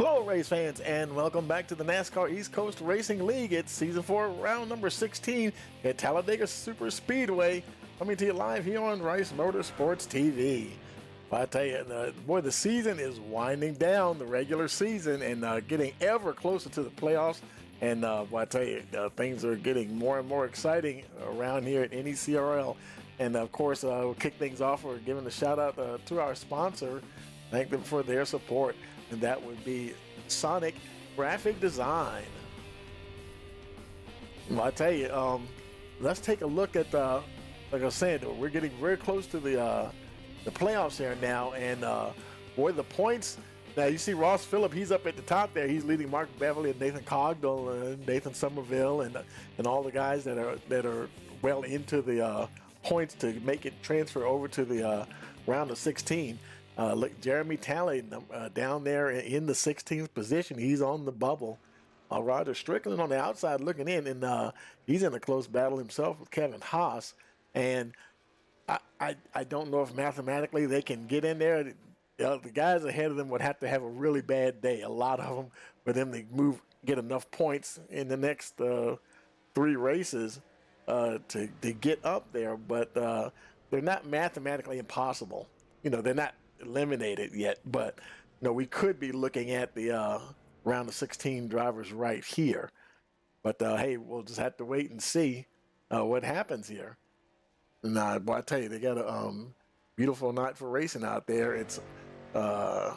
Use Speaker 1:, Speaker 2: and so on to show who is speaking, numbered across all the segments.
Speaker 1: Hello, race fans, and welcome back to the NASCAR East Coast Racing League. It's Season 4, round number 16 at Talladega Super Speedway. Coming to you live here on Rice Motorsports TV. Well, I tell you, boy, the season is winding down, the regular season, and getting ever closer to the playoffs. And well, I tell you, things are getting more and more exciting around here at NECRL. And of course, we'll kick things off. We're giving a shout out to our sponsor. Thank them for their support. And that would be Sonic Graphic Design. Well, I tell you, let's take a look at like I was saying, we're getting very close to the playoffs here now, and boy, the points. Now you see Ross Phillip, he's up at the top there. He's leading Mark Beverly and Nathan Cogdell and Nathan Somerville and all the guys that are well into the points to make it transfer over to the round of 16. Look, Jeremy Talley down there in the 16th position. He's on the bubble. Roger Strickland on the outside looking in, and he's in a close battle himself with Kevin Haas. And I don't know if mathematically they can get in there. The guys ahead of them would have to have a really bad day, a lot of them, for them to get enough points in the next 3 races to get up there. But they're not mathematically impossible. You know, they're not eliminated yet, but we could be looking at the round of 16 drivers right here. But hey, we'll just have to wait and see what happens here. And boy, I tell you, they got a beautiful night for racing out there. It's oh,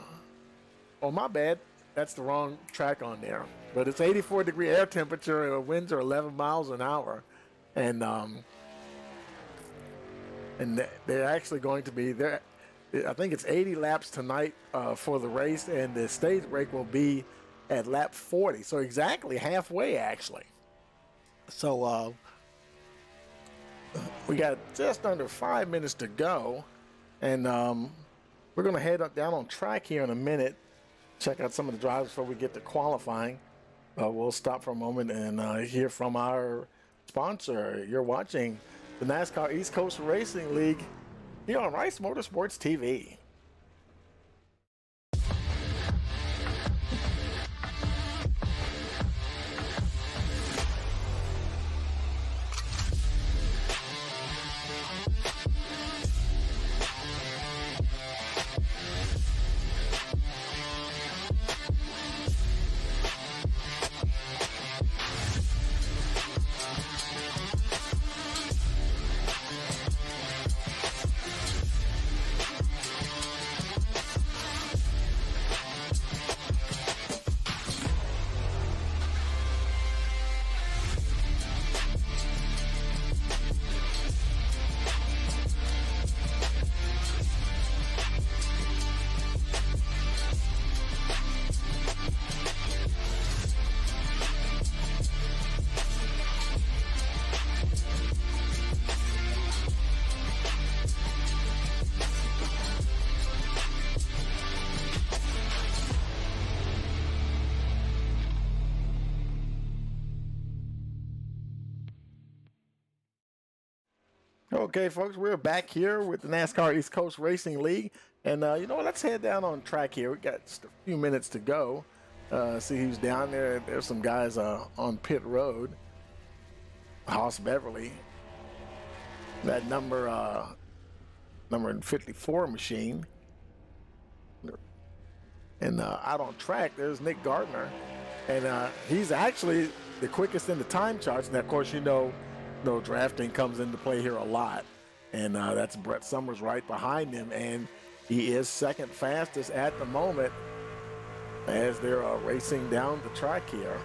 Speaker 1: my bad, that's the wrong track on there, but it's 84-degree air temperature and winds are 11 miles an hour, and they're actually going to be there. I think it's 80 laps tonight for the race, and the stage break will be at lap 40, so exactly halfway actually. So we got just under 5 minutes to go, and we're going to head down on track here in a minute, check out some of the drivers before we get to qualifying. We'll stop for a moment and hear from our sponsor. You're watching the NASCAR East Coast Racing League here on Rice Motorsports TV. Okay, folks, we're back here with the NASCAR East Coast Racing League, and you know what? Let's head down on track here. We got just a few minutes to go. See who's down there. There's some guys on pit road. Haas Beverly, that number 54 machine, and out on track there's Nick Gardner, and he's actually the quickest in the time charts. And of course, drafting comes into play here a lot, and that's Brett Summers right behind him, and he is second fastest at the moment as they're racing down the track here.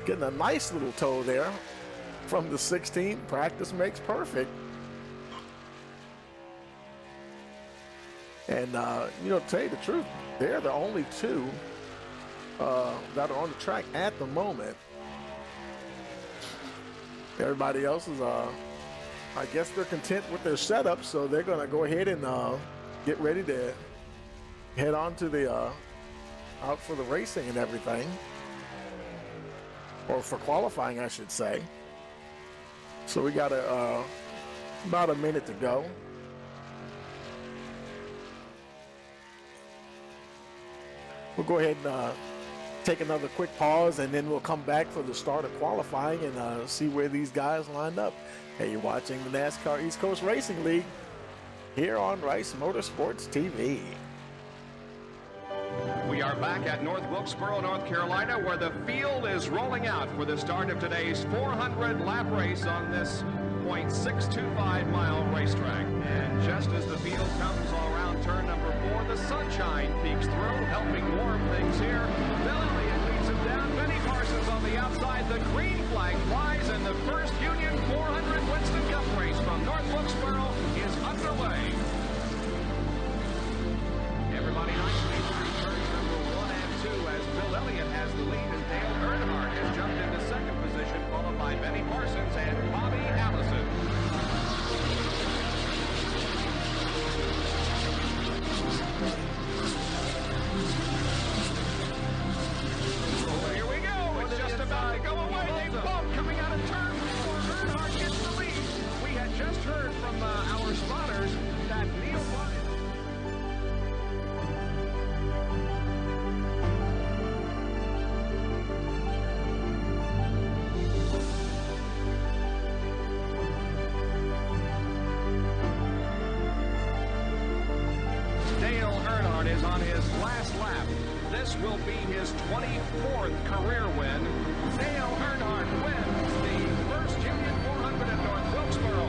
Speaker 1: Getting a nice little tow there from the 16. Practice makes perfect. And to tell you the truth, they're the only two that are on the track at the moment. Everybody else is, I guess they're content with their setup, so they're going to go ahead and get ready to head on to the out for the racing and everything, or for qualifying, I should say. So we got about a minute to go. we'll go ahead and take another quick pause, and then we'll come back for the start of qualifying and see where these guys lined up. Hey, you're watching the NASCAR East Coast Racing League here on Rice Motorsports TV.
Speaker 2: We are back at North Wilkesboro, North Carolina, where the field is rolling out for the start of today's 400-lap race on this .625-mile racetrack. And just as the field comes all around turn number 4, the sunshine peeks through, helping warm things here. Bill Elliott leads him down. Benny Parsons on the outside. The green flag flies, and the first Union 400 Winston Cup race from North Wilkesboro is underway. Everybody nicely through turns number 1 and 2 as Bill Elliott has the lead, and Dale Earnhardt has jumped into second position, followed by Benny Parsons and Bobby Allison. Oh, here we go. It's just about to go away. They bump coming out of turn 4. Earnhardt gets the lead. We had just heard from our spotters that Neil Bonnett. Is on his last lap. This will be his 24th career win. Dale Earnhardt wins the first Union 400 at North Wilkesboro.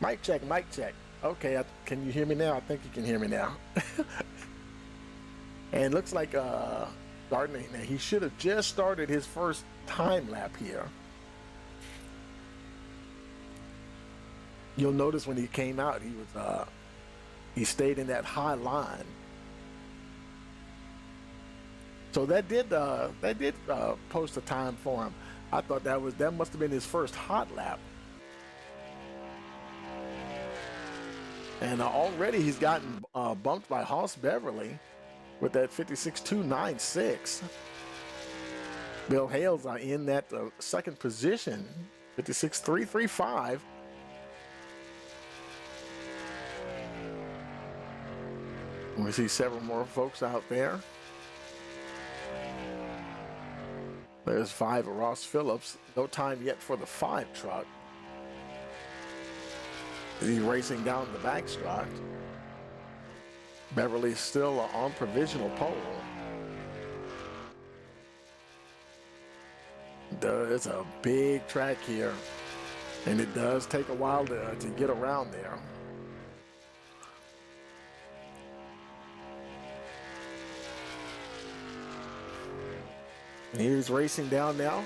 Speaker 1: Mic check, mic check. Okay, can you hear me now? I think you can hear me now. And looks like Gardner, he should have just started his first time lap here. You'll notice when he came out, he stayed in that high line. So that did post a time for him. I thought that must have been his first hot lap. And already he's gotten bumped by Hoss Beverly with that 56.296. Bill Hales are in that second position, 56.335. We see several more folks out there. There's 5 of Ross Phillips. No time yet for the 5 truck. He's racing down the backstretch. Beverly still on provisional pole. It's a big track here, and it does take a while to get around there. He's racing down now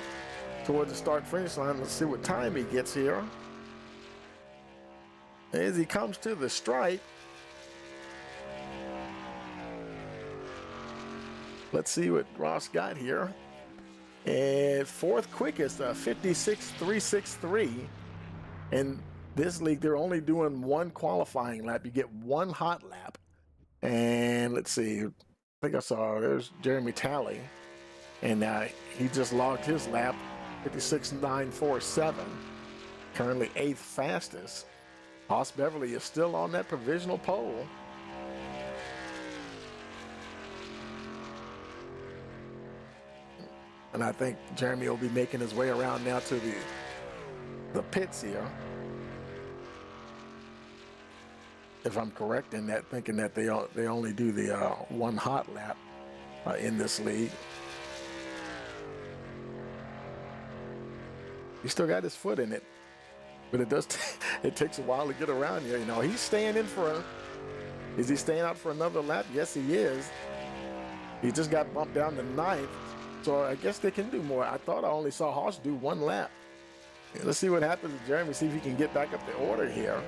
Speaker 1: towards the start-finish line. Let's see what time he gets here. As he comes to the stripe, let's see what Ross got here. And 4th quickest, 56.363. In this league, they're only doing 1 qualifying lap. You get 1 hot lap. And let's see, I think I saw there's Jeremy Talley. And he just logged his lap, 56.947. Currently 8th fastest. Ross Beverly is still on that provisional pole. And I think Jeremy will be making his way around now to the pits here. If I'm correct in that, thinking that they only do the 1 hot lap in this league. He still got his foot in it, but it does. It takes a while to get around here. You know, he's staying in for is he staying out for another lap? Yes, he is. He just got bumped down to 9th, so I guess they can do more. I thought I only saw Haas do 1 lap. Let's see what happens to Jeremy. See if he can get back up the order here.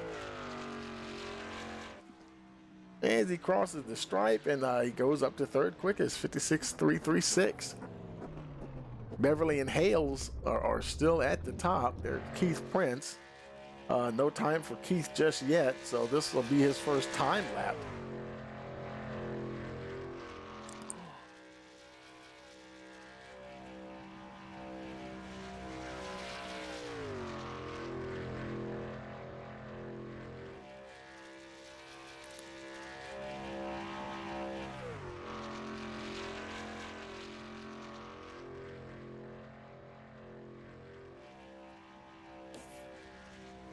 Speaker 1: As he crosses the stripe, and he goes up to 3rd quickest, 56.336. Beverly and Hales are still at the top. They're Keith Prince. No time for Keith just yet, so this will be his first time lap.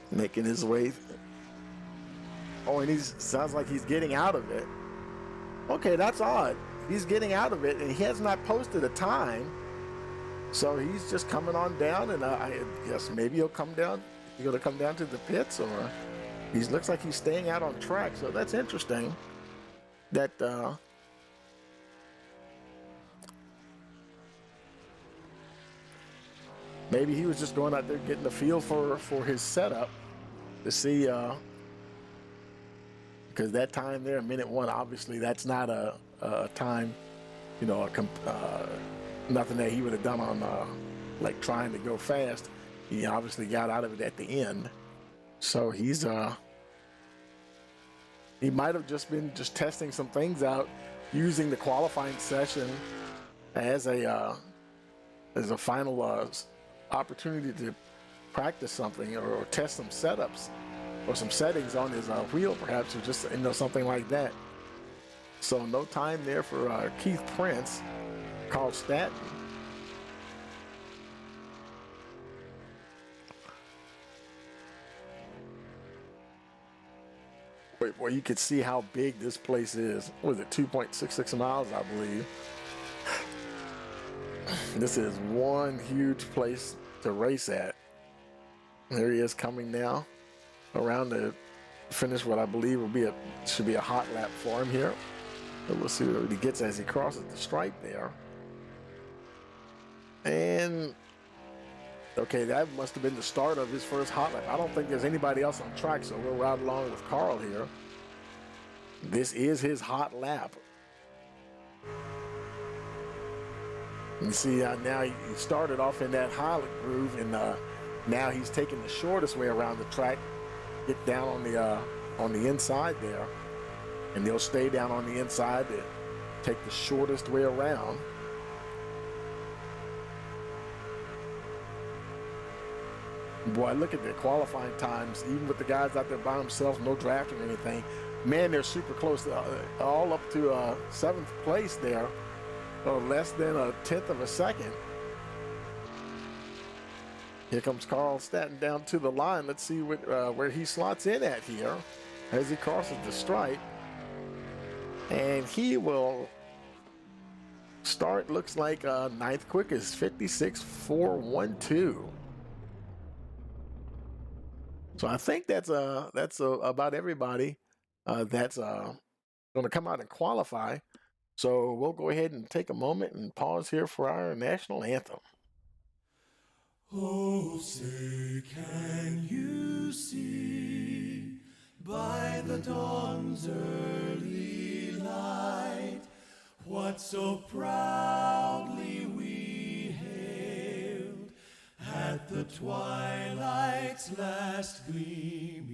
Speaker 1: Making his way. Oh, and he sounds like he's getting out of it. Okay, that's odd. He's getting out of it, and he has not posted a time. So he's just coming on down, and I guess maybe he'll come down. He's going to come down to the pits, or he looks like he's staying out on track. So that's interesting. That maybe he was just going out there getting a feel for his setup to see, because that time there, minute 1, obviously that's not a time, you know, nothing that he would have done on like trying to go fast. He obviously got out of it at the end, so he might have just been testing some things out, using the qualifying session as a final opportunity to practice something or test some setups or some settings on his wheel, perhaps, or just, you know, something like that. So no time there for Keith Prince. Carl Statton. Wait, boy, you could see how big this place is. What is it, 2.66 miles, I believe. This is one huge place to race at. There he is coming now around to finish what I believe should be a hot lap for him here. But we'll see what he gets as he crosses the stripe there. And okay, that must have been the start of his first hot lap. I don't think there's anybody else on track, so we'll ride along with Carl here. This is his hot lap. You see now he started off in that highlight groove, and now he's taking the shortest way around the track, get down on the inside there, and they'll stay down on the inside to take the shortest way around. Boy, look at the qualifying times, even with the guys out there by themselves, no drafting or anything. Man, they're super close, all up to 7th place there, or less than a 1/10 of a second. Here comes Carl Staton down to the line. Let's see where he slots in at here as he crosses the stripe. And he will start, looks like ninth quickest, 56.412. So I think that's about everybody that's going to come out and qualify. So we'll go ahead and take a moment and pause here for our national anthem.
Speaker 3: Oh, say, can you see by the dawn's early light what so proudly we hailed at the twilight's last gleaming,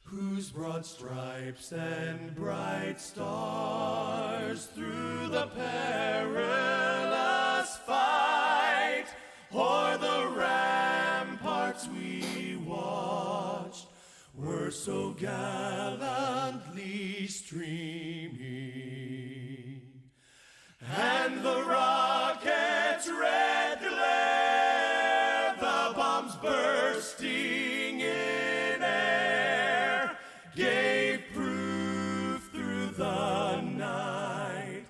Speaker 3: whose broad stripes and bright stars through the perilous fight o'er the ramparts we watched were so gallantly streaming, and the rocket's red glare, the bombs bursting in air, gave proof through the night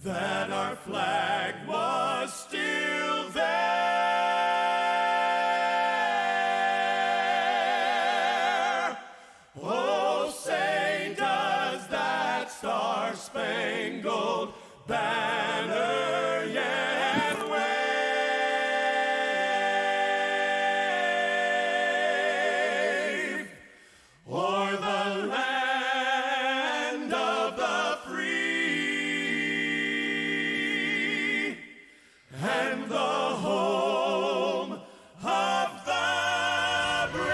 Speaker 3: that our flag was still there. Oh, say, does that star-spangled banner yet wave o'er the land of the free and the home of the brave?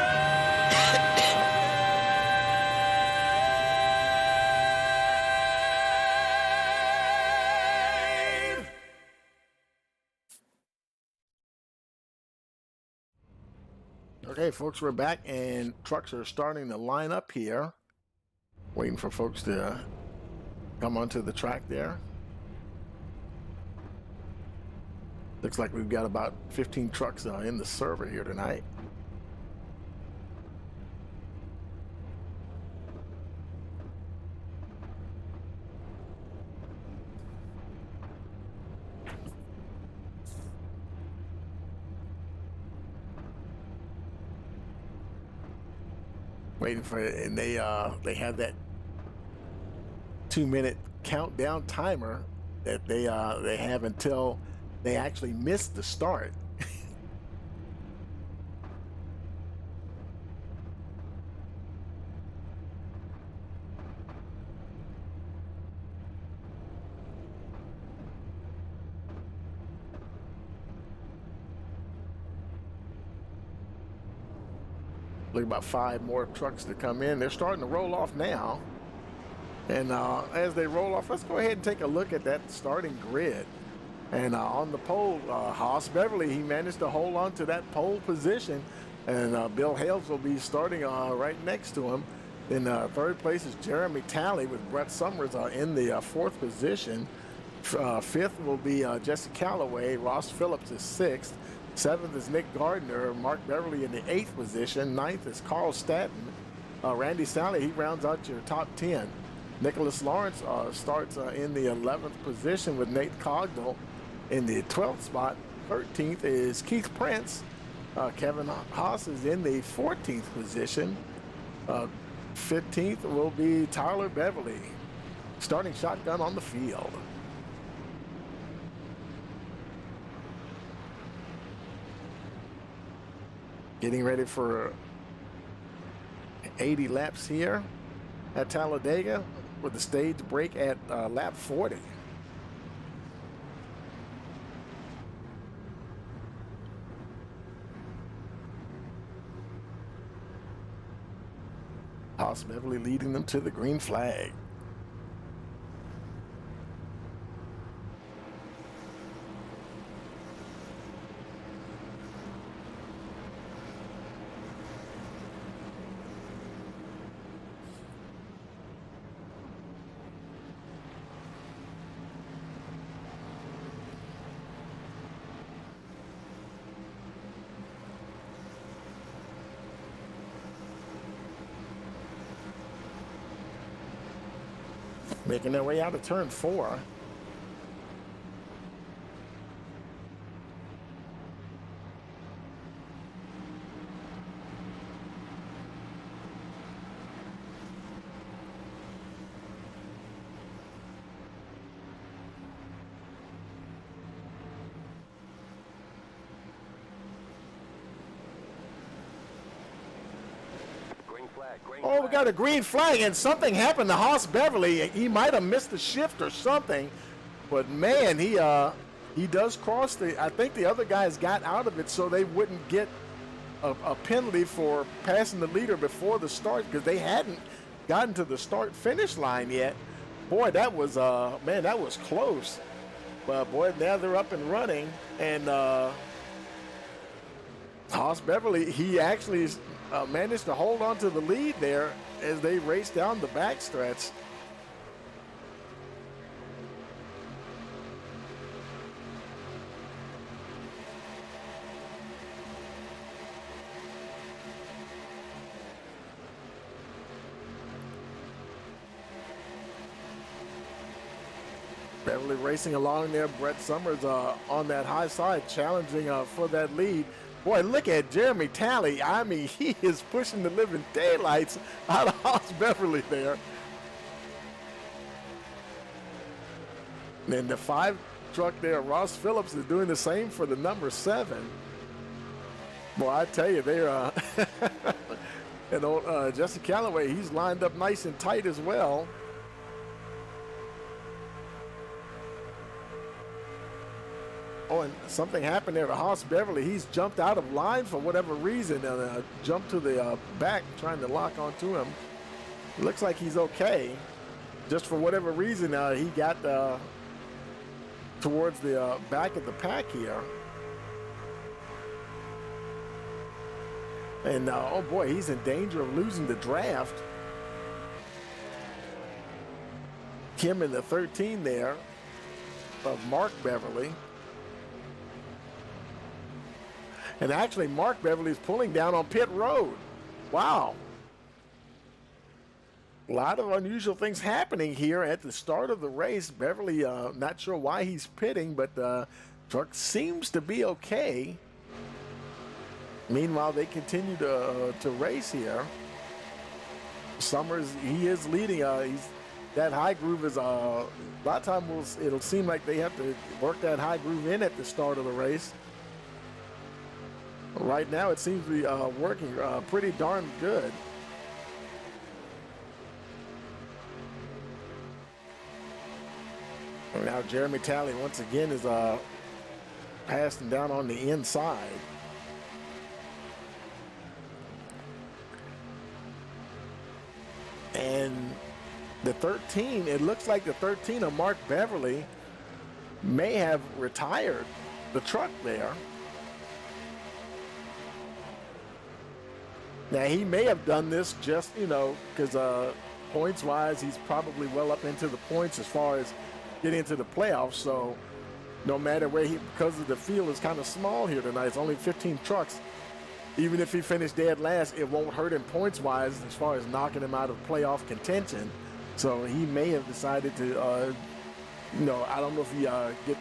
Speaker 1: Okay, folks, we're back, and trucks are starting to line up here. Waiting for folks to come onto the track there. Looks like we've got about 15 trucks in the server here tonight. Waiting for it, and they have that 2-minute countdown timer that they have until they actually miss the start. Look, about 5 more trucks to come in. They're starting to roll off now. And as they roll off, let's go ahead and take a look at that starting grid. And on the pole, Haas Beverly, he managed to hold on to that pole position. And Bill Hales will be starting right next to him. In third place is Jeremy Talley with Brett Summers in the 4th position. 5th will be Jesse Calloway. Ross Phillips is 6th. 7th is Nick Gardner. Mark Beverly in the 8th position. 9th is Carl Staton. Randy Sally, he rounds out your top 10. Nicholas Lawrence starts in the 11th position with Nate Cogdell in the 12th spot. 13th is Keith Prince. Kevin Haas is in the 14th position. 15th will be Tyler Beverly, starting shotgun on the field. Getting ready for 80 laps here at Talladega with the stage break at lap 40. Haas Beverly leading them to the green flag. Making their way out of turn 4. Oh, we got a green flag, and something happened to Haas Beverly. He might have missed the shift or something, but man, he does cross the. I think the other guys got out of it so they wouldn't get a penalty for passing the leader before the start, because they hadn't gotten to the start-finish line yet. Boy, that was man, that was close. But boy, now they're up and running, and Haas Beverly, he actually managed to hold on to the lead there as they race down the backstretch. Beverly racing along there. Brett Summers on that high side, challenging for that lead. Boy, look at Jeremy Talley. I mean, he is pushing the living daylights out of Haas Beverly there. And the 5 truck there, Ross Phillips, is doing the same for the number 7. Boy, I tell you, they're and old Jesse Calloway, he's lined up nice and tight as well. Oh, and something happened there to Haas Beverly. He's jumped out of line for whatever reason and jumped to the back, trying to lock onto him. It looks like he's okay. Just for whatever reason, he got towards the back of the pack here. And, oh boy, he's in danger of losing the draft. Kim in the 13 there of Mark Beverly. And actually, Mark Beverly is pulling down on pit road. Wow. A lot of unusual things happening here at the start of the race. Beverly, not sure why he's pitting, but the truck seems to be okay. Meanwhile, they continue to race here. Summers, he is leading. That high groove is, a lot of times it'll seem like they have to work that high groove in at the start of the race. Right now, it seems to be working pretty darn good. And now Jeremy Talley once again is passing down on the inside. And the 13, it looks like the 13 of Mark Beverly may have retired the truck there. Now, he may have done this just, because points-wise, he's probably well up into the points as far as getting into the playoffs. So no matter where because the field is kind of small here tonight, it's only 15 trucks. Even if he finished dead last, it won't hurt him points-wise as far as knocking him out of playoff contention. So he may have decided to, I don't know if he get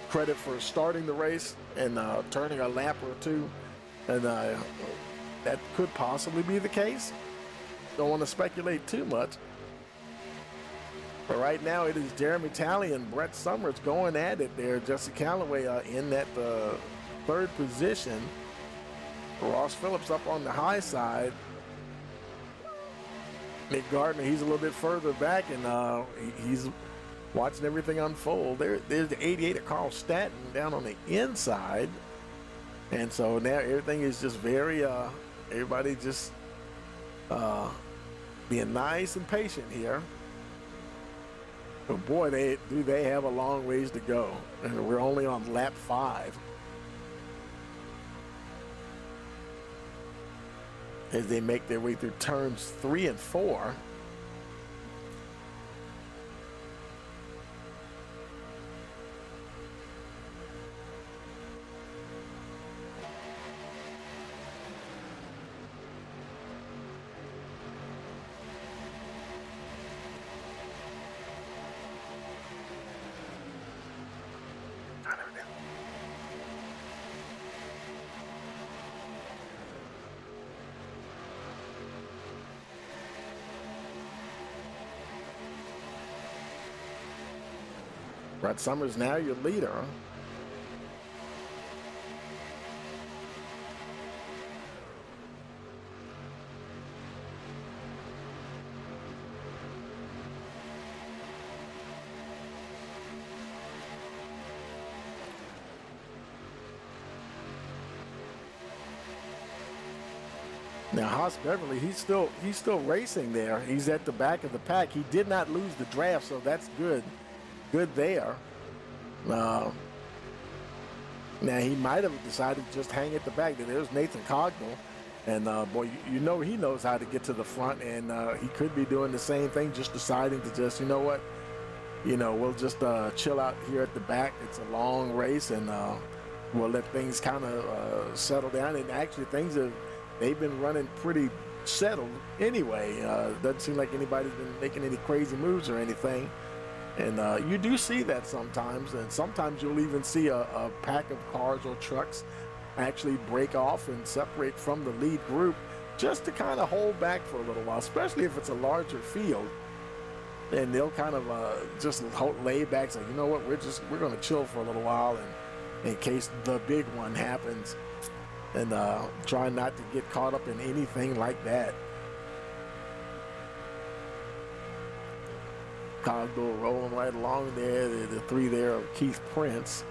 Speaker 1: credit for starting the race and turning a lap or two. And that could possibly be the case. Don't want to speculate too much. But right now it is Jeremy Talley and Brett Summers going at it there. Jesse Calloway in that 3rd position. Ross Phillips up on the high side. Nick Gardner, he's a little bit further back, and he's watching everything unfold. There's the 88 of Carl Statton down on the inside. And so now everything is just very, everybody just being nice and patient here. But boy, they have a long ways to go. And we're only on lap 5. As they make their way through turns 3 and 4. Brett Summers now your leader. Now Haas Beverly, he's still racing there. He's at the back of the pack. He did not lose the draft, so that's good. Good there. Now he might have decided to just hang at the back. There's Nathan Cognell, and boy, you know he knows how to get to the front, and he could be doing the same thing, just deciding to just, you know what, we'll just chill out here at the back. It's a long race, and we'll let things kind of settle down. And actually, they've been running pretty settled anyway. Doesn't seem like anybody's been making any crazy moves or anything. And you do see that sometimes, and sometimes you'll even see a pack of cars or trucks actually break off and separate from the lead group just to kind of hold back for a little while, especially if it's a larger field. And they'll kind of just lay back, say, you know what, we're going to chill for a little while, and in case the big one happens. And try not to get caught up in anything like that. Cogdell rolling right along there. The three there of Keith Prince.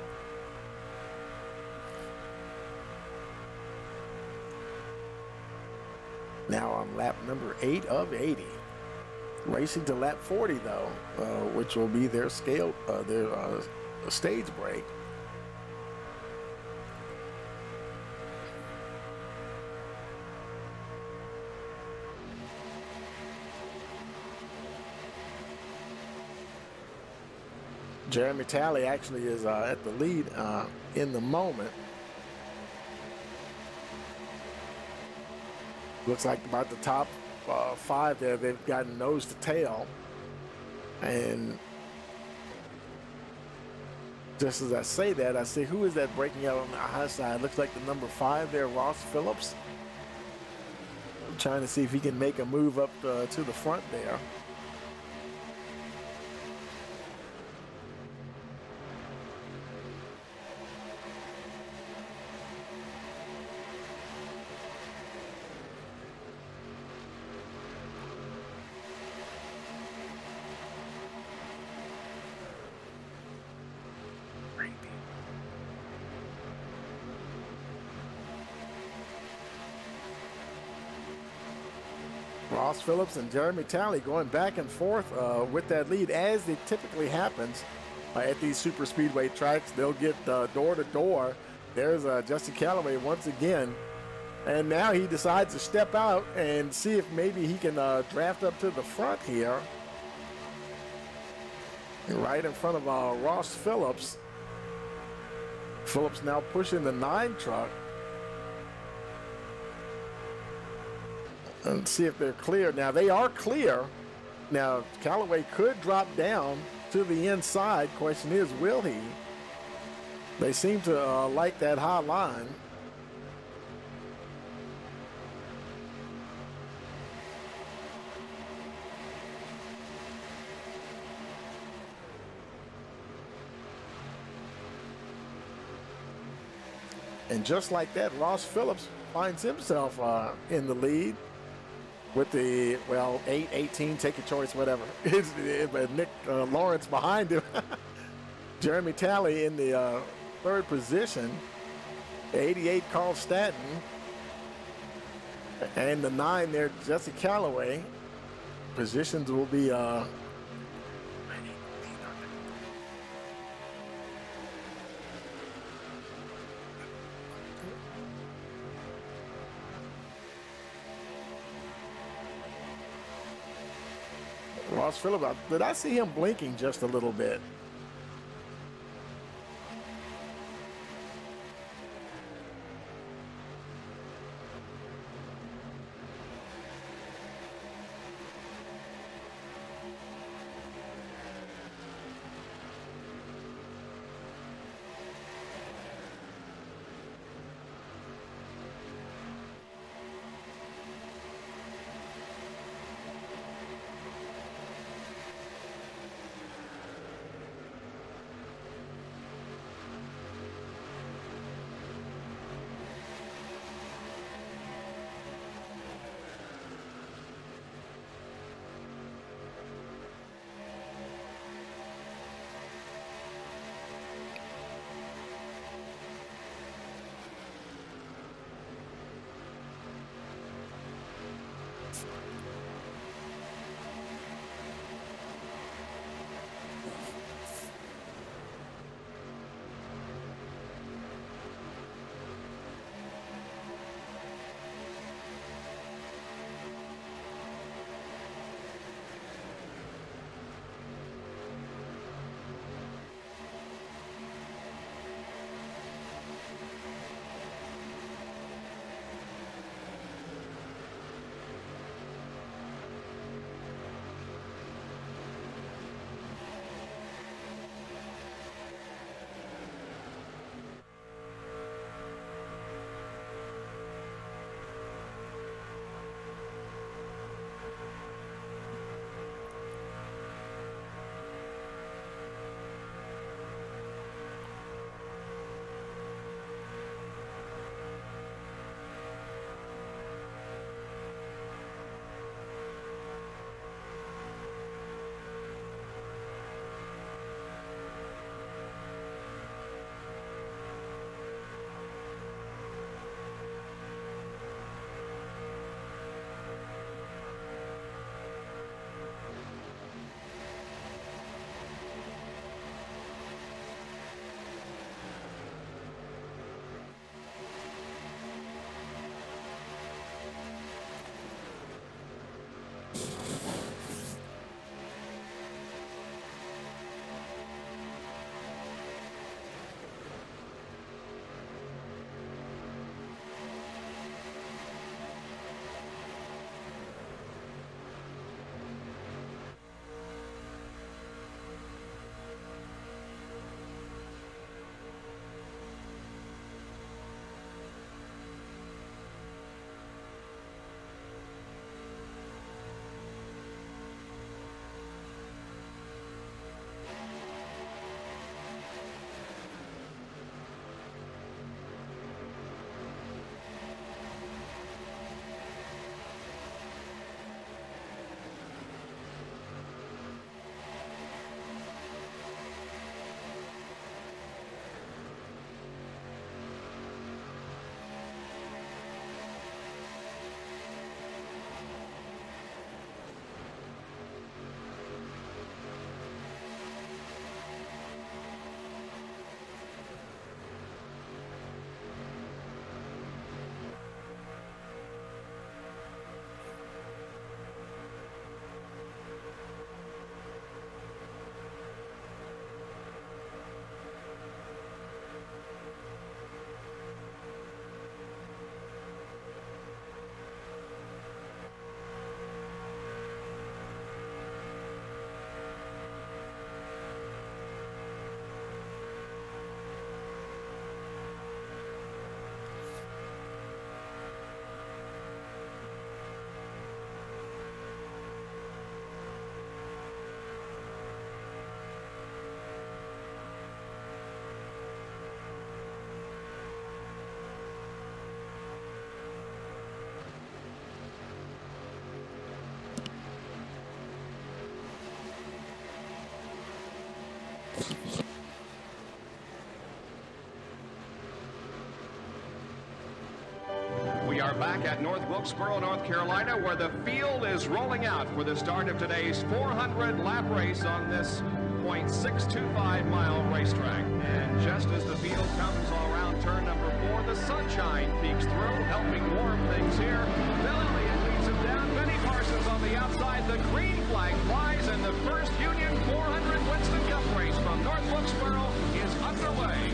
Speaker 1: Now on lap number 8 of 80. Racing to lap 40 though, which will be their stage break. Jeremy Talley actually is at the lead in the moment. Looks like about the top 5 there, they've gotten nose to tail. And just as I say that, I say, who is that breaking out on the high side? Looks like the number 5 there, Ross Phillips. I'm trying to see if he can make a move up to the front there. Ross Phillips and Jeremy Talley going back and forth with that lead, as it typically happens at these super speedway tracks. They'll get door to door. There's Justin Calloway once again, and now he decides to step out and see if maybe he can draft up to the front here, right in front of Ross Phillips. Phillips now pushing the 9 truck. And see if they're clear. Now they are clear. Now Callaway could drop down to the inside. Question is, will he? They seem to like that high line. And just like that, Ross Phillips finds himself in the lead. With the, 8, 18, take your choice, whatever. Nick Lawrence behind him. Jeremy Talley in the 3rd position. 88, Carl Statton. And the 9 there, Jesse Callaway. Positions will be Ross Phillips. Did I see him blinking just a little bit?
Speaker 2: We are back at North Wilkesboro, North Carolina, where the field is rolling out for the start of today's 400-lap race on this .625-mile racetrack. And just as the field comes around turn number 4, the sunshine peeks through, helping warm things here. Bill Elliott leads him down. Benny Parsons on the outside. The green flag flies, and the first Union 400 Winston Cup race from North Wilkesboro is underway.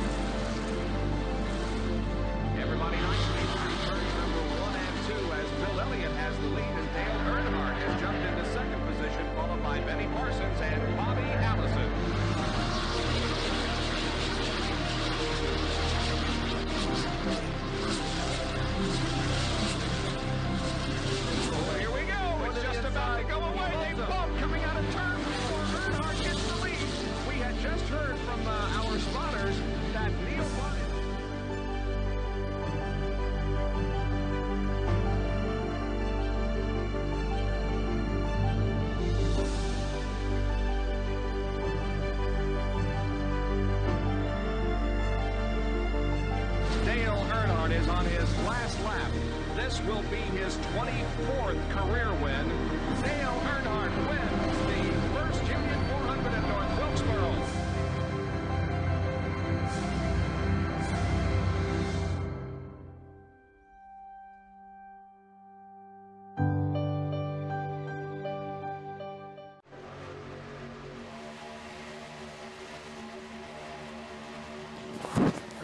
Speaker 2: Everybody nicely through turns number 1 and 2 as Bill Elliott has the lead, and Dale Earnhardt has jumped into second position, followed by Benny Parsons and Bobby Allison. Oh, here we go. It's just about to go away. They bump coming out of turn 4. Earnhardt gets the lead. We had just heard from our spotters that Neil Bryant. Is on his last lap. This will be his 24th career win. Dale Earnhardt wins the first Union 400 at North Wilkesboro.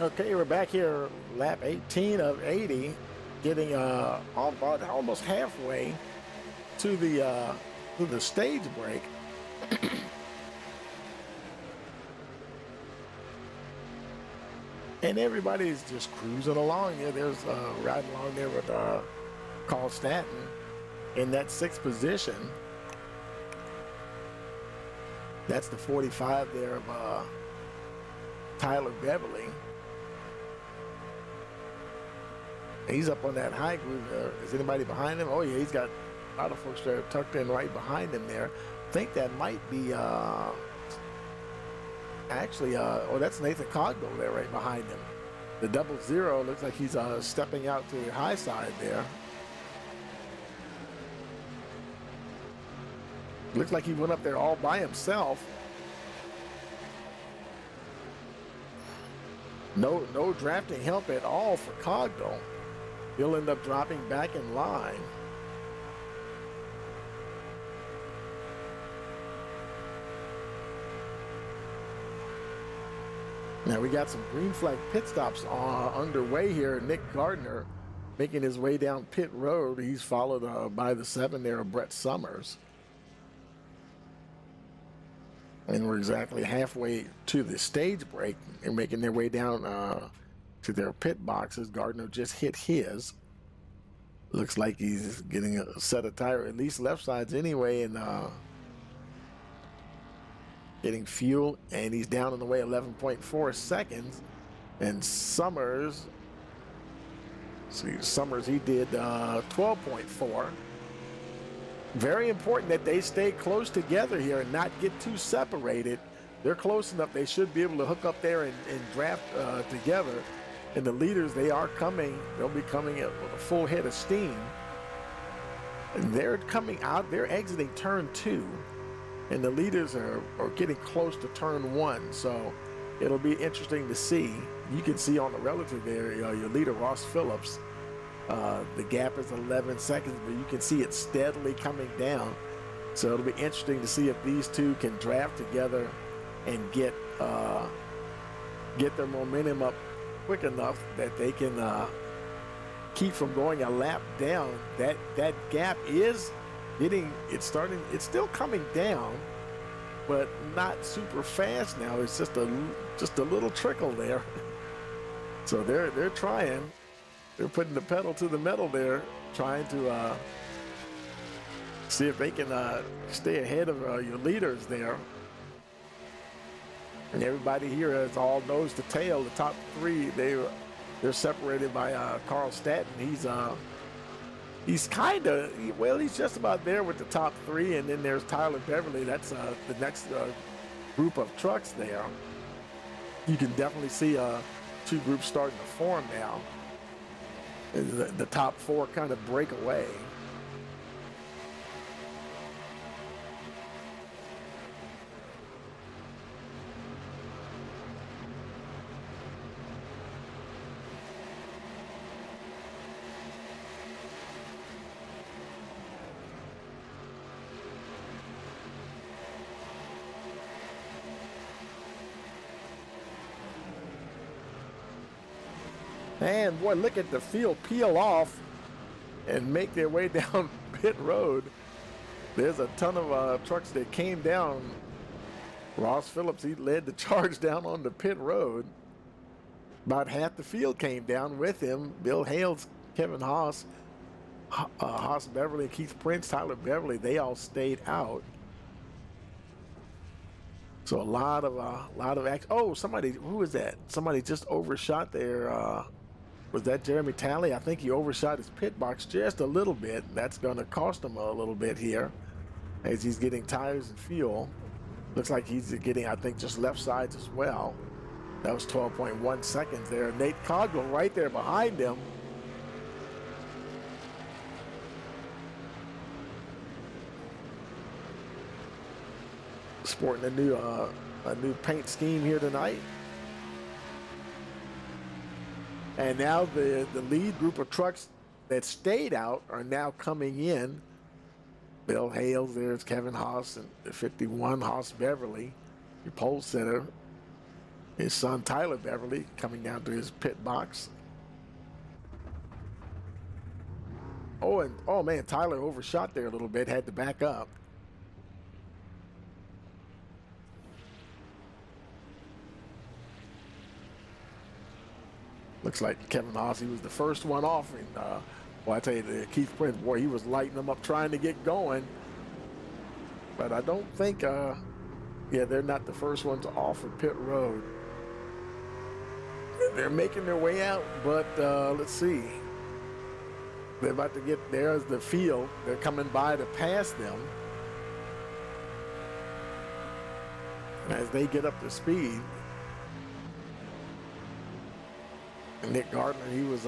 Speaker 1: Okay, we're back here, lap 18 of 80, getting almost halfway to the stage break. And everybody's just cruising along here. There's riding along there with Carl Stanton in that 6th position. That's the 45 there of Tyler Beverly. He's up on that high groove there. Is anybody behind him? Oh, yeah, he's got a lot of folks there tucked in right behind him there. I think that might be, that's Nathan Cogdell there right behind him. The 00 looks like he's stepping out to the high side there. Looks like he went up there all by himself. No drafting help at all for Cogdell. He'll end up dropping back in line. Now we got some green flag pit stops underway here. Nick Gardner making his way down pit road. He's followed by the 7 there of Brett Summers. And we're exactly halfway to the stage break. They're making their way down to their pit boxes. Gardner just hit his. Looks like he's getting a set of tire, at least left sides anyway, and getting fuel. And he's down in the way 11.4 seconds. And Summers, he did 12.4. Very important that they stay close together here and not get too separated. They're close enough. They should be able to hook up there and draft together. And the leaders, they are coming. They'll be coming with a full head of steam. And they're coming out. They're exiting turn 2. And the leaders are getting close to turn 1. So it'll be interesting to see. You can see on the relative there, your leader, Ross Phillips, the gap is 11 seconds, but you can see it steadily coming down. So it'll be interesting to see if these two can draft together and get their momentum up quick enough that they can keep from going a lap down. That gap is it's still coming down, but not super fast now. It's just a little trickle there. So they're trying. They're putting the pedal to the metal there, trying to see if they can stay ahead of your leaders there. And everybody here is all nose to tail. The top 3, they're separated by Carl Stanton. He's he's just about there with the top 3, and then there's Tyler Beverly. That's the next group of trucks there. You can definitely see two groups starting to form now. The top four kind of break away. And boy, look at the field peel off and make their way down pit road. There's a ton of trucks that came down. Ross Phillips, he led the charge down on the pit road. About half the field came down with him. Bill Hales, Kevin Haas, Haas Beverly, Keith Prince, Tyler Beverly, they all stayed out. So a lot of action. Oh, somebody, who was that? Somebody just overshot their, was that Jeremy Talley? I think he overshot his pit box just a little bit. That's going to cost him a little bit here as he's getting tires and fuel. Looks like he's getting, I think, just left sides as well. That was 12.1 seconds there. Nate Cogwell right there behind him. Sporting a new paint scheme here tonight. And now the lead group of trucks that stayed out are now coming in. Bill Hales, there's Kevin Haas, and the 51, Haas Beverly, your pole sitter. His son Tyler Beverly coming down to his pit box. Oh man, Tyler overshot there a little bit, had to back up. Looks like Kevin Haas, he was the first one off. And well, I tell you, Keith Prince, boy, he was lighting them up trying to get going. But I don't think, yeah, they're not the first ones off of pit road. They're making their way out, but let's see. They're about to get, there's the field. They're coming by to pass them. And as they get up to speed, and Nick Gardner, he was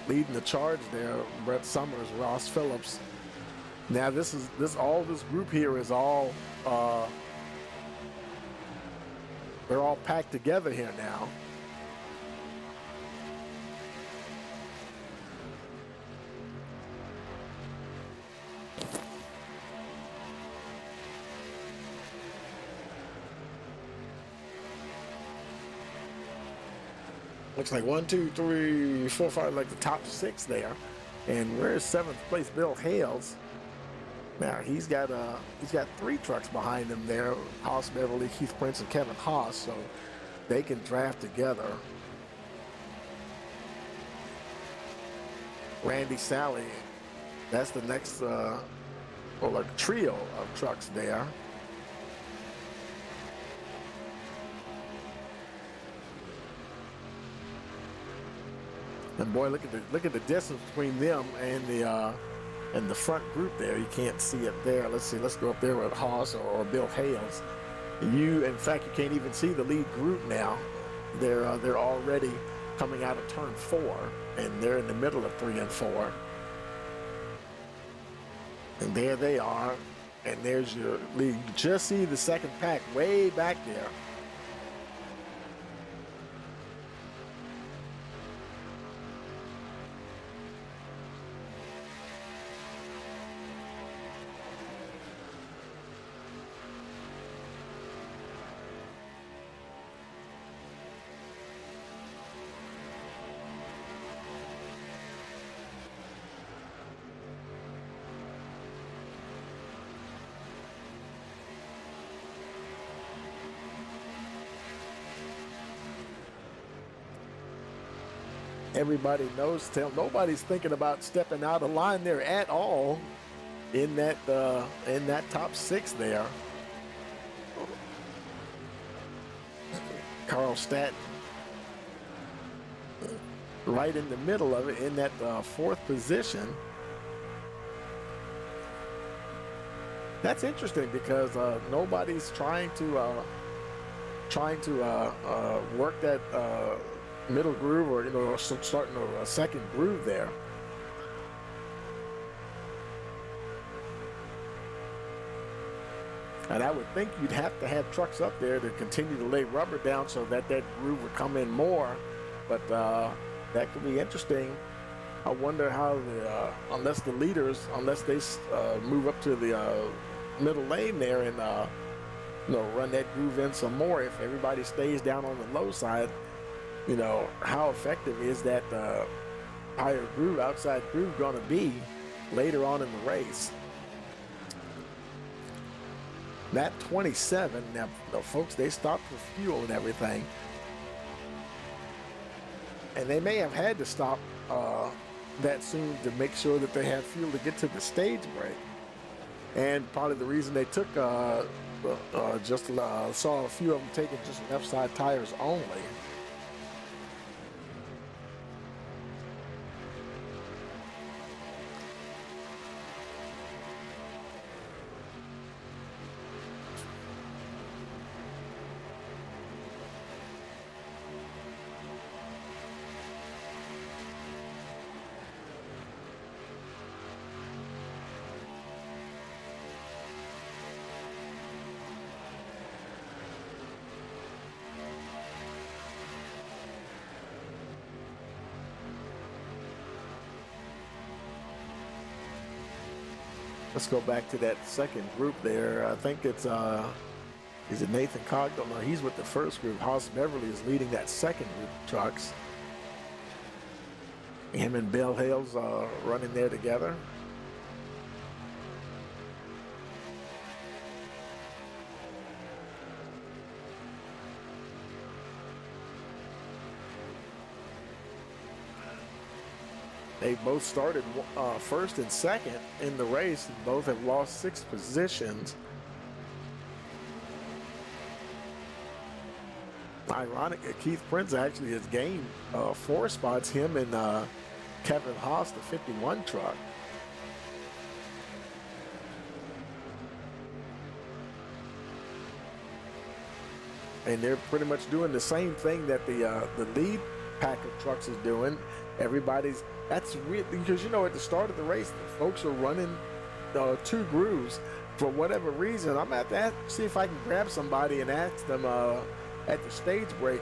Speaker 1: leading the charge there. Brett Summers, Ross Phillips. Now this group here is all, they're all packed together here now. Looks like 1, 2, 3, 4, 5, like the top 6 there. And where's 7th place Bill Hales? Now he's got 3 trucks behind him there. Haas Beverly, Keith Prince, and Kevin Haas, so they can draft together. Randy Sally, that's the next a trio of trucks there. And boy, look at the distance between them and the front group there. You can't see it there. Let's see. Let's go up there with Haas or Bill Hales. In fact, you can't even see the lead group now. They're already coming out of turn 4, and they're in the middle of 3 and 4. And there they are. And there's your lead. You just see the second pack way back there. Everybody knows, nobody's thinking about stepping out of line there at all in that top 6 there. Carl Statton right in the middle of it in that 4th position. That's interesting because nobody's trying to trying to work that middle groove, or starting a second groove there. And I would think you'd have to have trucks up there to continue to lay rubber down so that groove would come in more. But that could be interesting. I wonder how unless the leaders, unless they move up to the middle lane there and run that groove in some more. If everybody stays down on the low side, how effective is that higher groove, outside groove, going to be later on in the race? Lap 27. Now, folks, they stopped for fuel and everything, and they may have had to stop that soon to make sure that they had fuel to get to the stage break. And probably the reason they took saw a few of them taking just left side tires only. Let's go back to that second group there. I think it's is it Nathan Cogdell? No, he's with the first group. Haas Beverly is leading that second group of trucks. Him and Bill Hales running there together. They both started first and second in the race, and both have lost 6 positions. Ironic that Keith Prince actually has gained 4 spots, him and Kevin Haas, the 51 truck. And they're pretty much doing the same thing that the lead pack of trucks is doing. Everybody's, that's weird because at the start of the race, the folks are running 2 grooves for whatever reason. I'm going to have to see if I can grab somebody and ask them at the stage break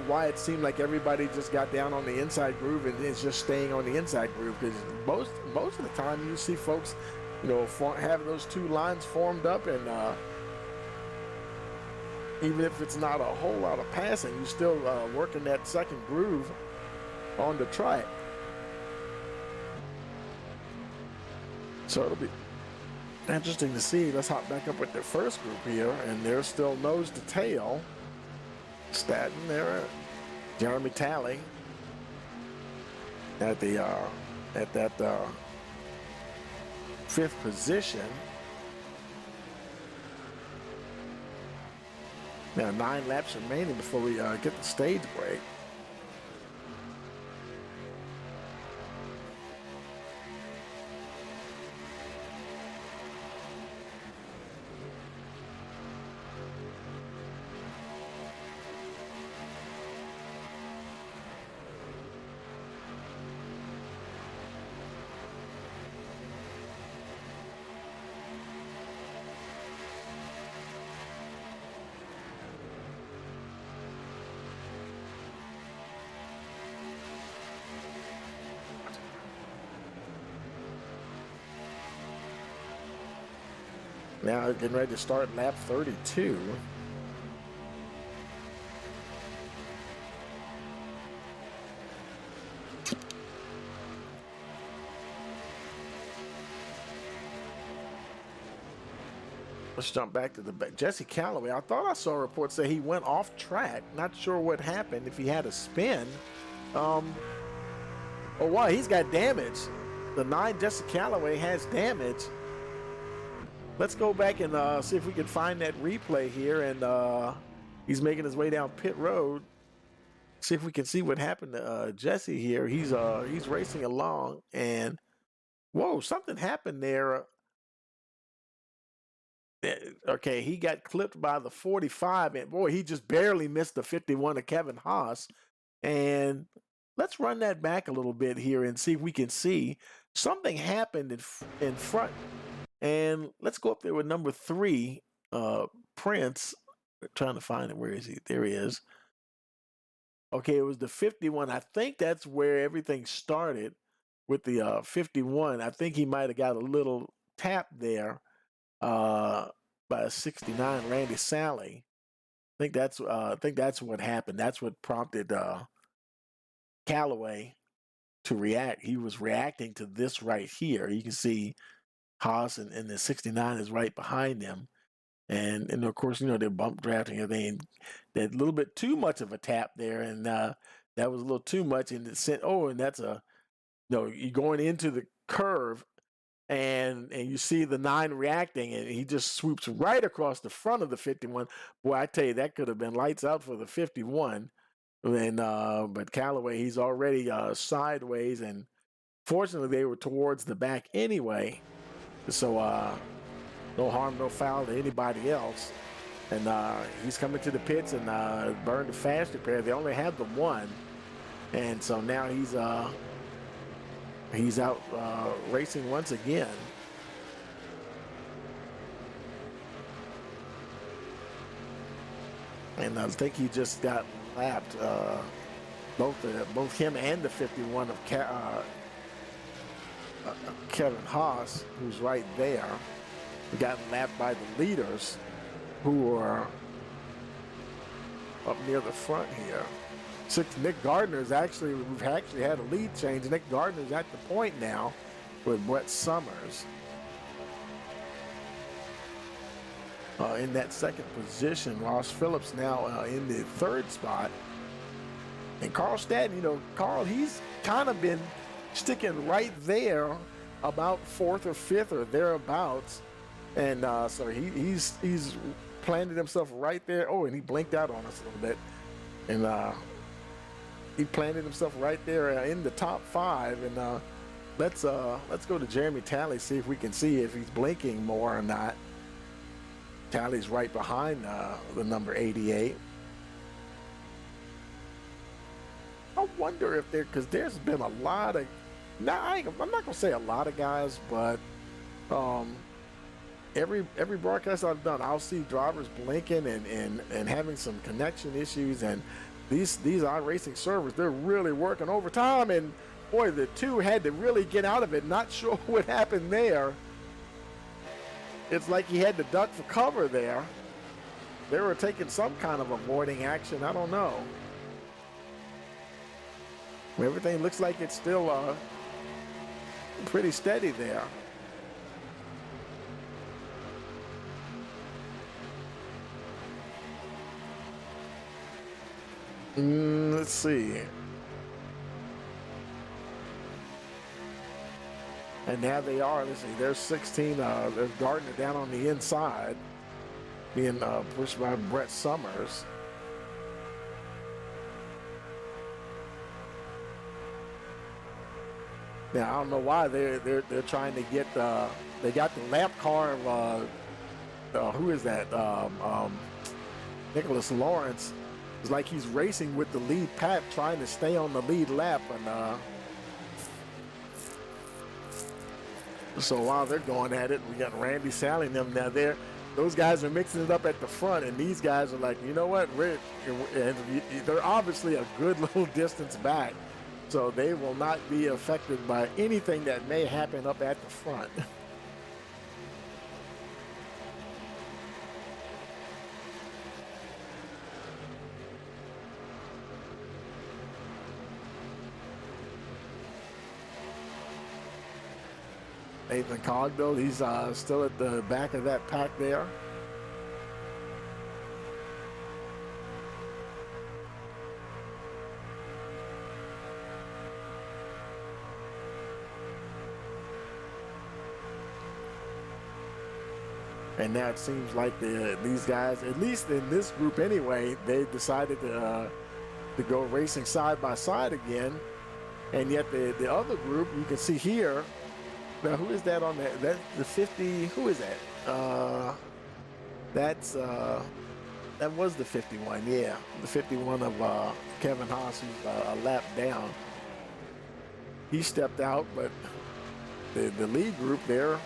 Speaker 1: why it seemed like everybody just got down on the inside groove and is just staying on the inside groove, because most of the time you see folks have those 2 lines formed up, and even if it's not a whole lot of passing, you're still working that second groove on the track. So it'll be interesting to see. Let's hop back up with the first group here, and they're still nose to tail. Staten there, Jeremy Talley at the at that 5th position. Now 9 laps remaining before we get the stage break. Now getting ready to start lap 32. Let's jump back to the back. Jesse Calloway, I thought I saw a report say he went off track. Not sure what happened, if he had a spin. Oh, wow, he's got damage. The 9 Jesse Calloway has damage. Let's go back and see if we can find that replay here. And he's making his way down pit road. See if we can see what happened to Jesse here. He's racing along, and whoa, something happened there. Okay, he got clipped by the 45, and boy, he just barely missed the 51 of Kevin Haas. And let's run that back a little bit here and see if we can see something happened in front. And let's go up there with number 3, Prince. Trying to find it. Where is he? There he is. Okay, it was the 51. I think that's where everything started with the 51. I think he might have got a little tap there by a 69, Randy Sally. I think that's what happened. That's what prompted Callaway to react. He was reacting to this right here. You can see Haas and the 69 is right behind him. And of course, they're bump drafting everything. That little bit too much of a tap there, and that was a little too much. And it sent. Oh, and that's you're going into the curve, and you see the 9 reacting, and he just swoops right across the front of the 51. Boy, I tell you, that could have been lights out for the 51. And but Callaway, he's already sideways, and fortunately they were towards the back anyway. So no harm, no foul to anybody else. And he's coming to the pits and burned the fast repair. They only had the 1, and so now he's out racing once again. And I think he just got lapped. Both him and the 51 of Kevin Haas, who's right there, got lapped by the leaders, who are up near the front here. Nick Gardner's we've actually had a lead change. Nick Gardner's at the point now with Brett Summers in that second position. Ross Phillips now in the 3rd spot. And Carl Stadden, Carl, he's kind of been sticking right there about 4th or 5th or thereabouts. And so he's planted himself right there. Oh, and he blinked out on us a little bit. And he planted himself right there in the top 5. And let's go to Jeremy Talley, see if we can see if he's blinking more or not. Talley's right behind the number 88. I wonder if because there's been a lot of, I'm not gonna say a lot of guys, but every broadcast I've done, I'll see drivers blinking and having some connection issues, and these iRacing servers, they're really working overtime, and boy, the 2 had to really get out of it. Not sure what happened there. It's like he had to duck for cover there. They were taking some kind of avoiding action. I don't know. Everything looks like it's still pretty steady there. Let's see. And now they are. Let's see. There's 16. There's Gardner down on the inside, being pushed by Brett Summers. Now I don't know why they're trying to get. They got the lap car of who is that? Nicholas Lawrence. It's like he's racing with the lead pack, trying to stay on the lead lap, and so while they're going at it, we got Randy Sally and them now there. Those guys are mixing it up at the front, and these guys are like, you know what? They're obviously a good little distance back, so they will not be affected by anything that may happen up at the front. Nathan Cogdell, he's still at the back of that pack there. And now it seems like these guys, at least in this group anyway, they decided to go racing side by side again. And yet the other group, you can see here. Now, who is that on that? That's the 50. Who is that? That's that was the 51, yeah, the 51 of Kevin Haas, who's a lap down. He stepped out, but the lead group they're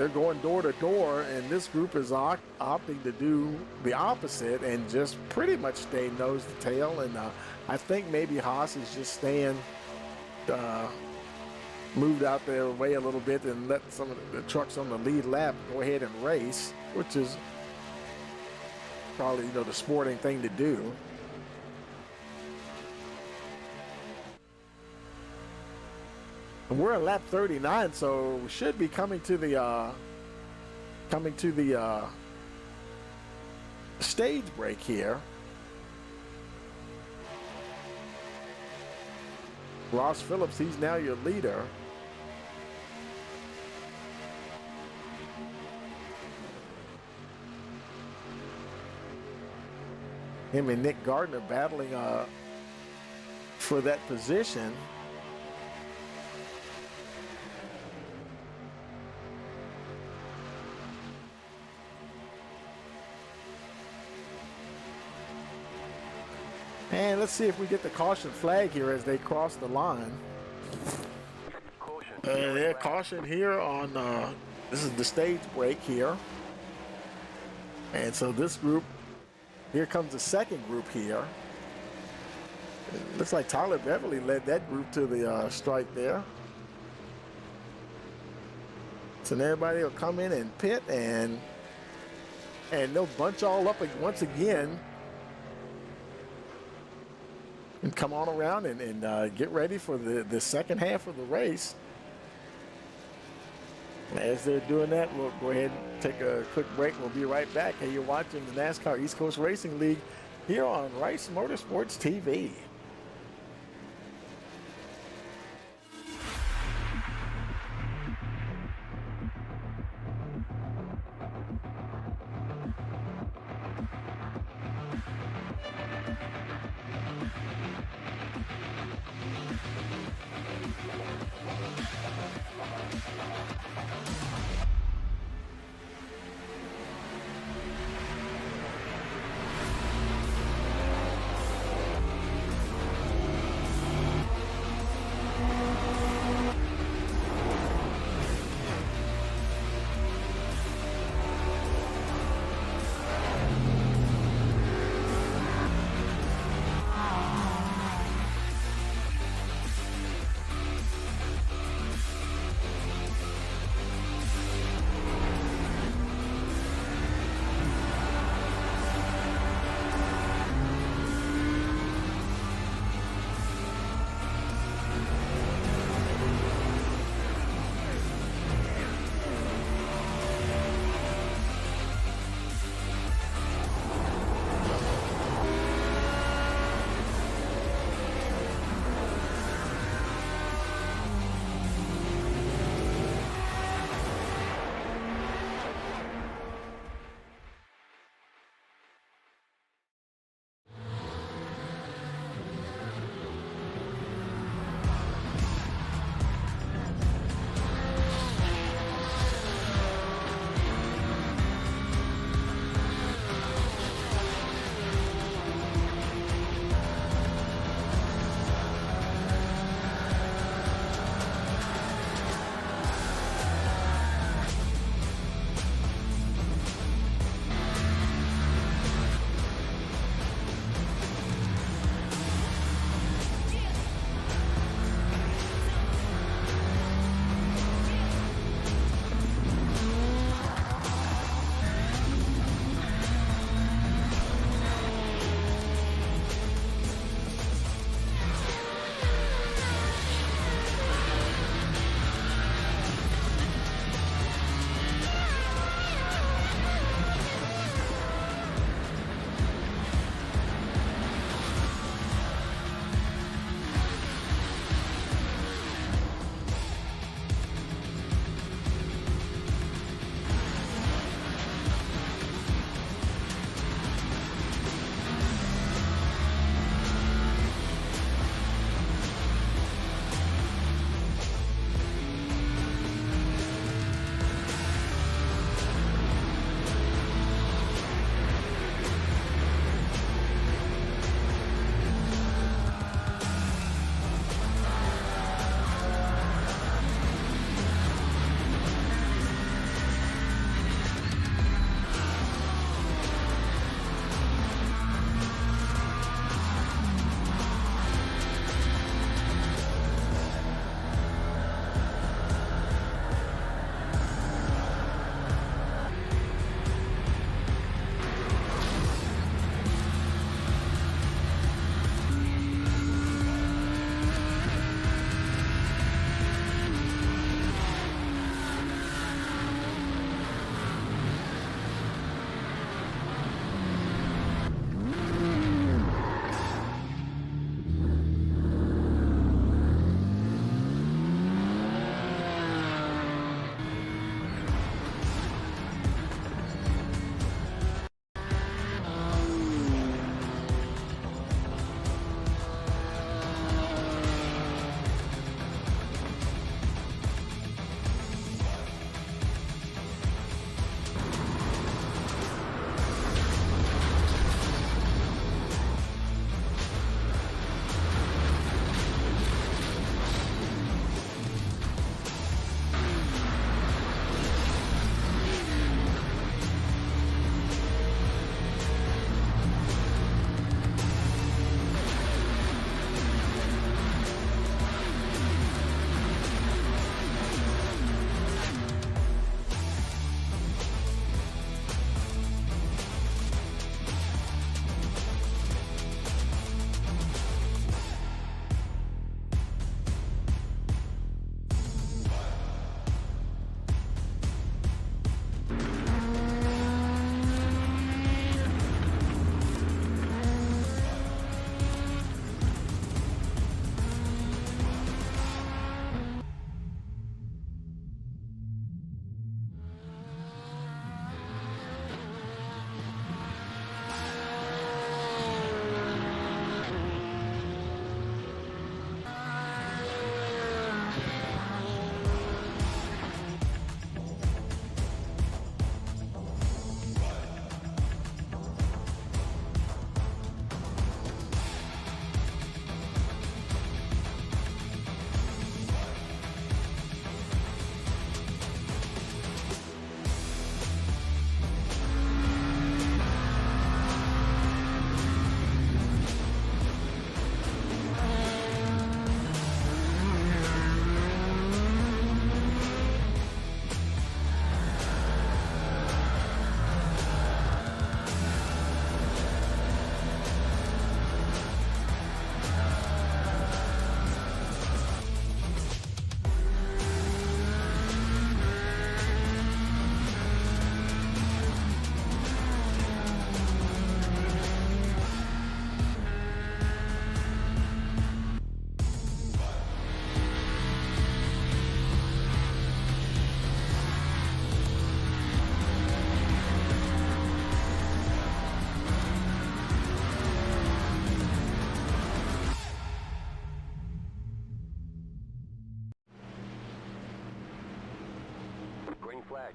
Speaker 1: going door to door, and this group is opting to do the opposite and just pretty much stay nose to tail. And I think maybe Haas is just staying moved out their way a little bit and let some of the trucks on the lead lap go ahead and race, which is probably, the sporting thing to do. And we're at lap 39, so we should be coming to the stage break here. Ross Phillips, he's now your leader. Him and Nick Gardner battling for that position. And let's see if we get the caution flag here as they cross the line. Yeah, caution here on, this is the stage break here. And so this group, here comes the second group here. It looks like Tyler Beverly led that group to the stripe there. So everybody will come in and pit, and they'll bunch all up once again and come on around and get ready for the second half of the race. As they're doing that, we'll go ahead and take a quick break. We'll be right back. Hey, you're watching the NASCAR East Coast Racing League here on Rice Motorsports TV.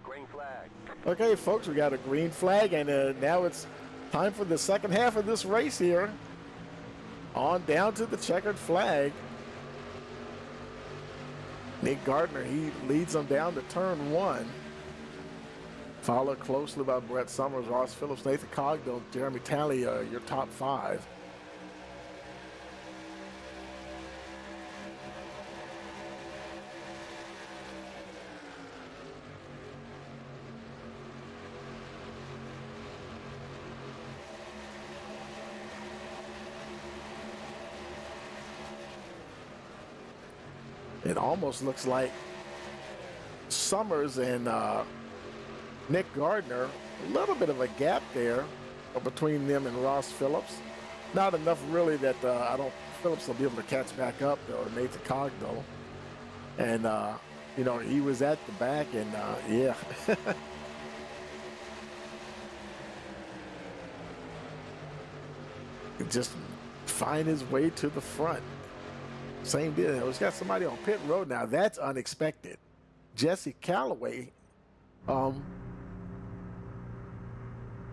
Speaker 4: green flag.
Speaker 1: Okay, folks, we got a green flag, and now it's time for the second half of this race here. On down to the checkered flag. Nick Gardner, he leads them down to turn 1. Followed closely by Brett Summers, Ross Phillips, Nathan Cogdell, Jeremy Talley, your top 5. It almost looks like Summers and Nick Gardner, a little bit of a gap there between them and Ross Phillips. Not enough really that Phillips will be able to catch back up, though, Nathan Cogdell. And, you know, he was at the back, and, yeah. Just find his way to the front. Same deal. He's got somebody on pit road now. That's unexpected. Jesse Calloway. I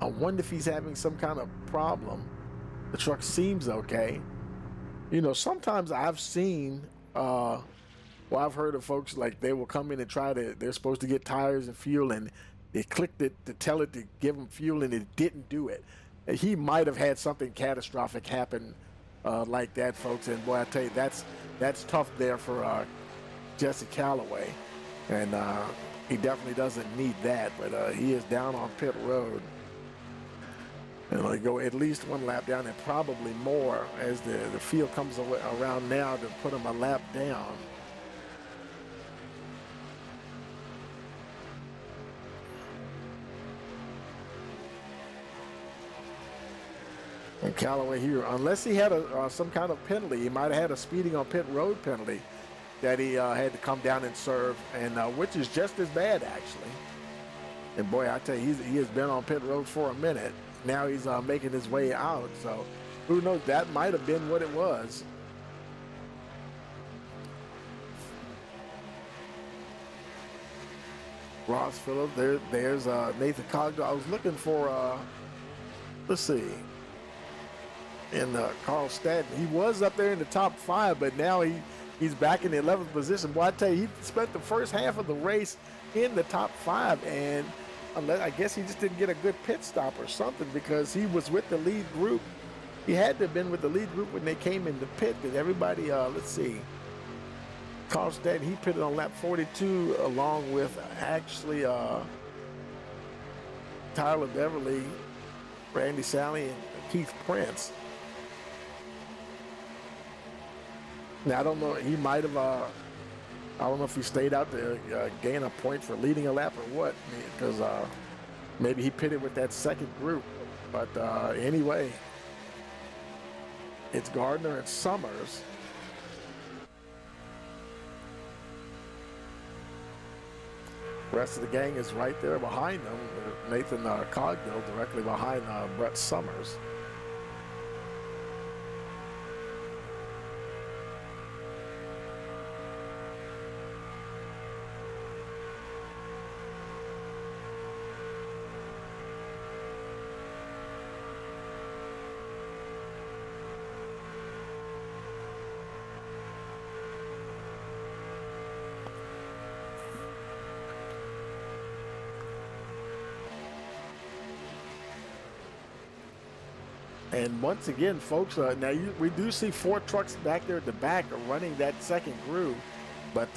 Speaker 1: wonder if he's having some kind of problem. The truck seems okay. You know, sometimes I've seen, I've heard of folks like they will come in and they're supposed to get tires and fuel, and they clicked it to tell it to give them fuel, and it didn't do it. He might have had something catastrophic happen like that, folks. And boy, I tell you, that's tough there for Jesse Calloway, and he definitely doesn't need that. But he is down on pit road, and he'll go at least one lap down, and probably more as the field comes around now to put him a lap down. And Callaway here, unless he had some kind of penalty, he might have had a speeding on pit road penalty that he had to come down and serve, and which is just as bad, actually. And boy, I tell you, he has been on pit road for a minute. Now he's making his way out, so who knows? That might have been what it was. Ross Phillips, there's Nathan Cogdell. I was looking for, let's see. And Carl Stadden, he was up there in the top 5, but now he's back in the 11th position. Boy, I tell you, he spent the first half of the race in the top 5, and I guess he just didn't get a good pit stop or something, because he was with the lead group. He had to have been with the lead group when they came in the pit, because everybody, let's see, Carl Stadden, he pitted on lap 42 along with actually Tyler Beverly, Randy Sally, and Keith Prince. Now, I don't know, he might have, I don't know if he stayed out to gain a point for leading a lap or what, because maybe he pitted with that second group. But anyway, it's Gardner and Summers. The rest of the gang is right there behind them. Nathan Cogdell directly behind Brett Summers. And once again, folks, now we do see 4 trucks back there at the back running that second groove, but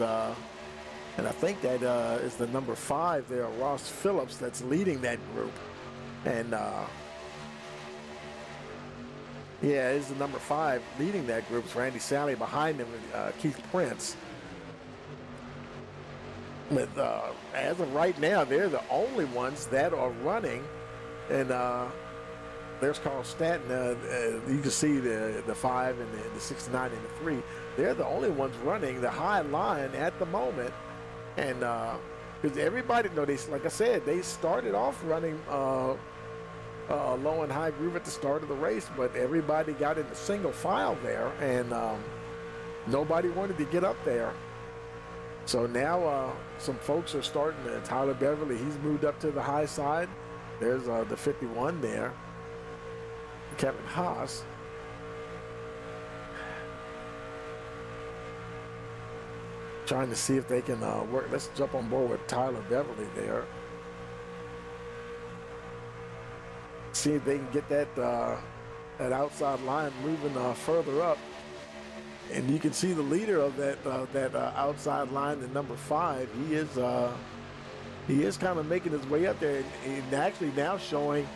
Speaker 1: and I think that is the number 5 there, Ross Phillips, that's leading that group. And yeah, is the number 5 leading that group. It's Randy Sally behind him, Keith Prince. But as of right now, they're the only ones that are running, and there's Carl Stanton. You can see the 5 and the 69 and the 3. They're the only ones running the high line at the moment. And because everybody, like I said, they started off running low and high groove at the start of the race, but everybody got into single file there, and nobody wanted to get up there. So now some folks are starting to, Tyler Beverly, he's moved up to the high side. There's the 51 there. Kevin Haas. Trying to see if they can work. Let's jump on board with Tyler Beverly there. See if they can get that that outside line moving further up. And you can see the leader of that outside line, the number 5. He is kind of making his way up there, and actually now showing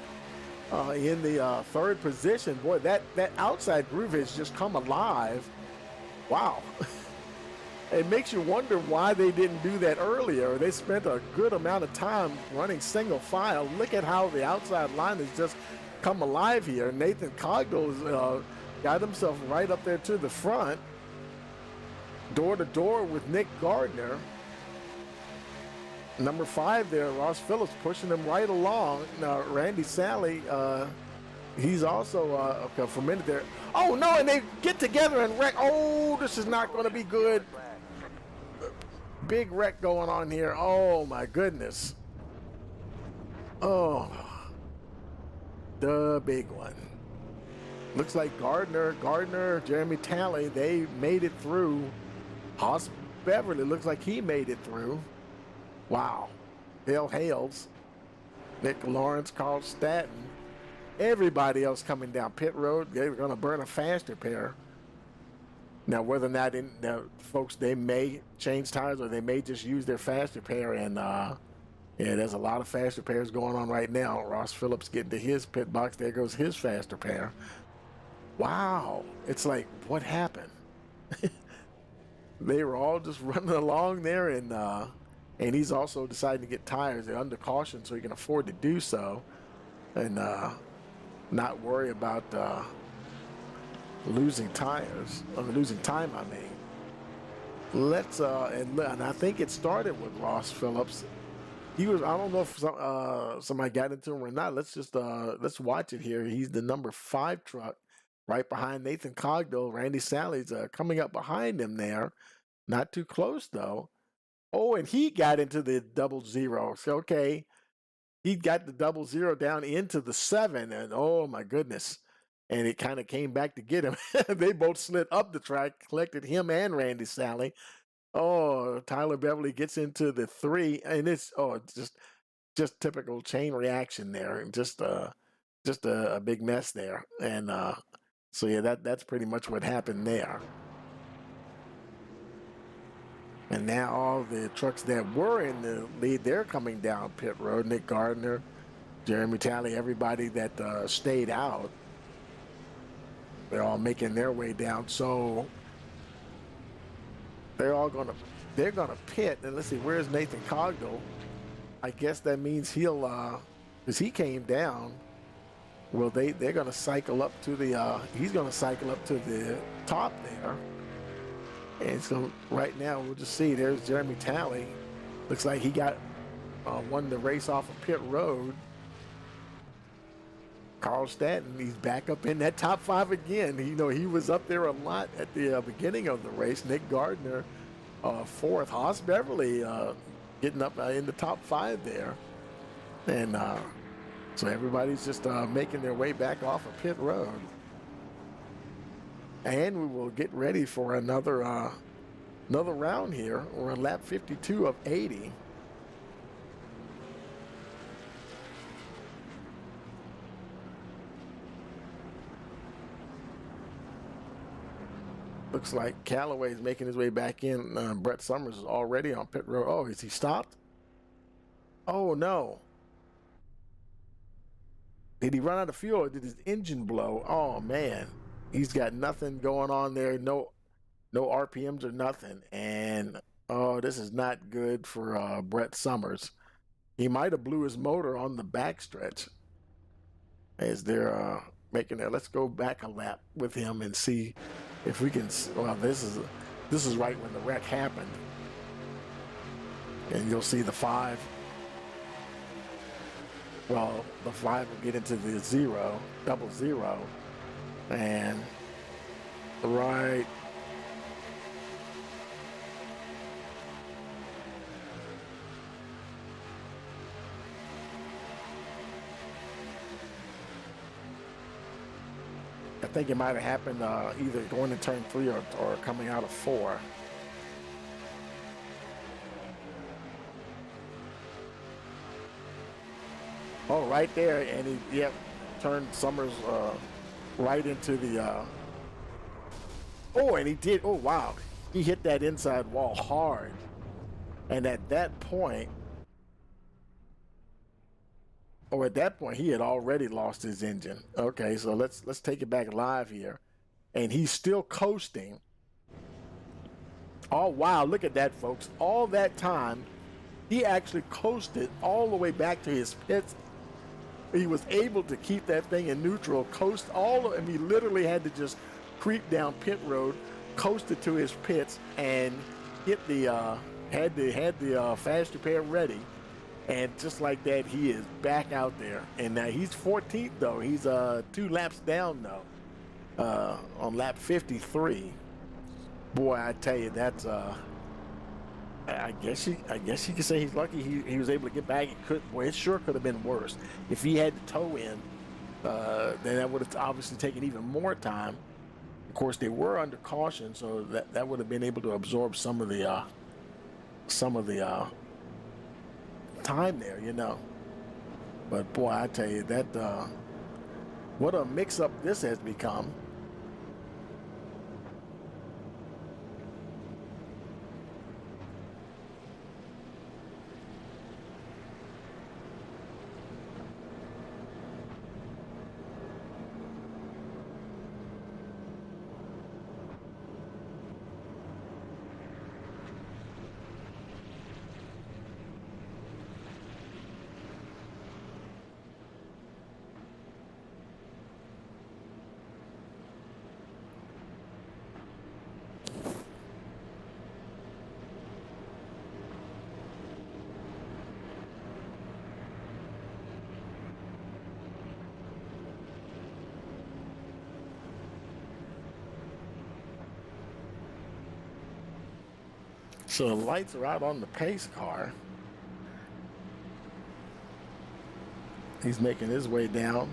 Speaker 1: in the 3rd position. Boy, that outside groove has just come alive. Wow. It makes you wonder why they didn't do that earlier. They spent a good amount of time running single file. Look at how the outside line has just come alive here. Nathan Cogdell's got himself right up there to the front, door to door with Nick Gardner. Number 5 there, Ross Phillips, pushing him right along. Now, Randy Sally, he's also for a minute there. Oh, no, and they get together and wreck. Oh, this is not going to be good. Big wreck going on here. Oh, my goodness. Oh, the big one. Looks like Gardner, Jeremy Talley, they made it through. Haas Beverly looks like he made it through. Wow. Bill Hales, Nick Lawrence, Carl Staton, everybody else coming down pit road. They're going to burn a faster pair. Now, whether or not folks, they may change tires or they may just use their faster pair. And yeah, there's a lot of faster pairs going on right now. Ross Phillips getting to his pit box. There goes his faster pair. Wow. It's like, what happened? They were all just running along there, and he's also deciding to get tires. They're under caution, so he can afford to do so, and not worry about losing tires, or losing time, I mean. Let's and I think it started with Ross Phillips. He was, I don't know if somebody got into him or not. Let's watch it here. He's the number 5 truck right behind Nathan Cogdell. Randy Sally's coming up behind him there. Not too close though. Oh, and he got into the 00. So okay, he got the 00 down into the 7, and oh my goodness. And it kind of came back to get him. They both slid up the track, collected him and Randy Sally. Oh, Tyler Beverly gets into the 3, and it's just typical chain reaction there, and just a big mess there. And so yeah, that's pretty much what happened there. And now all the trucks that were in the lead, they're coming down pit road. Nick Gardner, Jeremy Talley, everybody that stayed out, they're all making their way down. So they're gonna pit. And let's see, where's Nathan Cogdell? I guess that means he'll, because he came down. Well, they're gonna cycle up to the. He's gonna cycle up to the top there. And so right now we'll just see. There's Jeremy Talley. Looks like he got won the race off of pit road. Carl Staton, he's back up in that top 5 again. He was up there a lot at the beginning of the race. Nick Gardner, 4th. Haas Beverly getting up in the top 5 there. And so everybody's just making their way back off of pit road. And we will get ready for another round here. We're on lap 52 of 80. Looks like Callaway's making his way back in. Brett Summers is already on pit road. Oh, is he stopped? Oh, no. Did he run out of fuel or did his engine blow? Oh, man. He's got nothing going on there. No RPMs or nothing. And, oh, this is not good for Brett Summers. He might have blew his motor on the backstretch as they're making it. Let's go back a lap with him and see if we can. Well, this is right when the wreck happened. And you'll see the 5. Well, the 5 will get into the 0, 00. And right I think it might have happened either going to turn 3 or coming out of 4. Oh, right there, and he turned Summers right into the. Oh, and he did. Oh, wow, he hit that inside wall hard, and at that point. Oh, at that point, he had already lost his engine. Okay, so let's take it back live here. And he's still coasting. Oh, wow, look at that, folks. All that time, he actually coasted all the way back to his pits. He was able to keep that thing in neutral, coast and he literally had to just creep down pit road, coasted to his pits, and hit the, had the fast repair ready. And just like that, he is back out there. And now he's 14th, though. He's 2 laps down, though, on lap 53. Boy, I tell you, that's I guess you could say he's lucky he was able to get back. It sure could have been worse. If he had to tow in, then that would have obviously taken even more time. Of course, they were under caution, so that would have been able to absorb some of the time there, you know. But boy, I tell you that what a mix-up this has become. So the lights are out on the pace car. He's making his way down.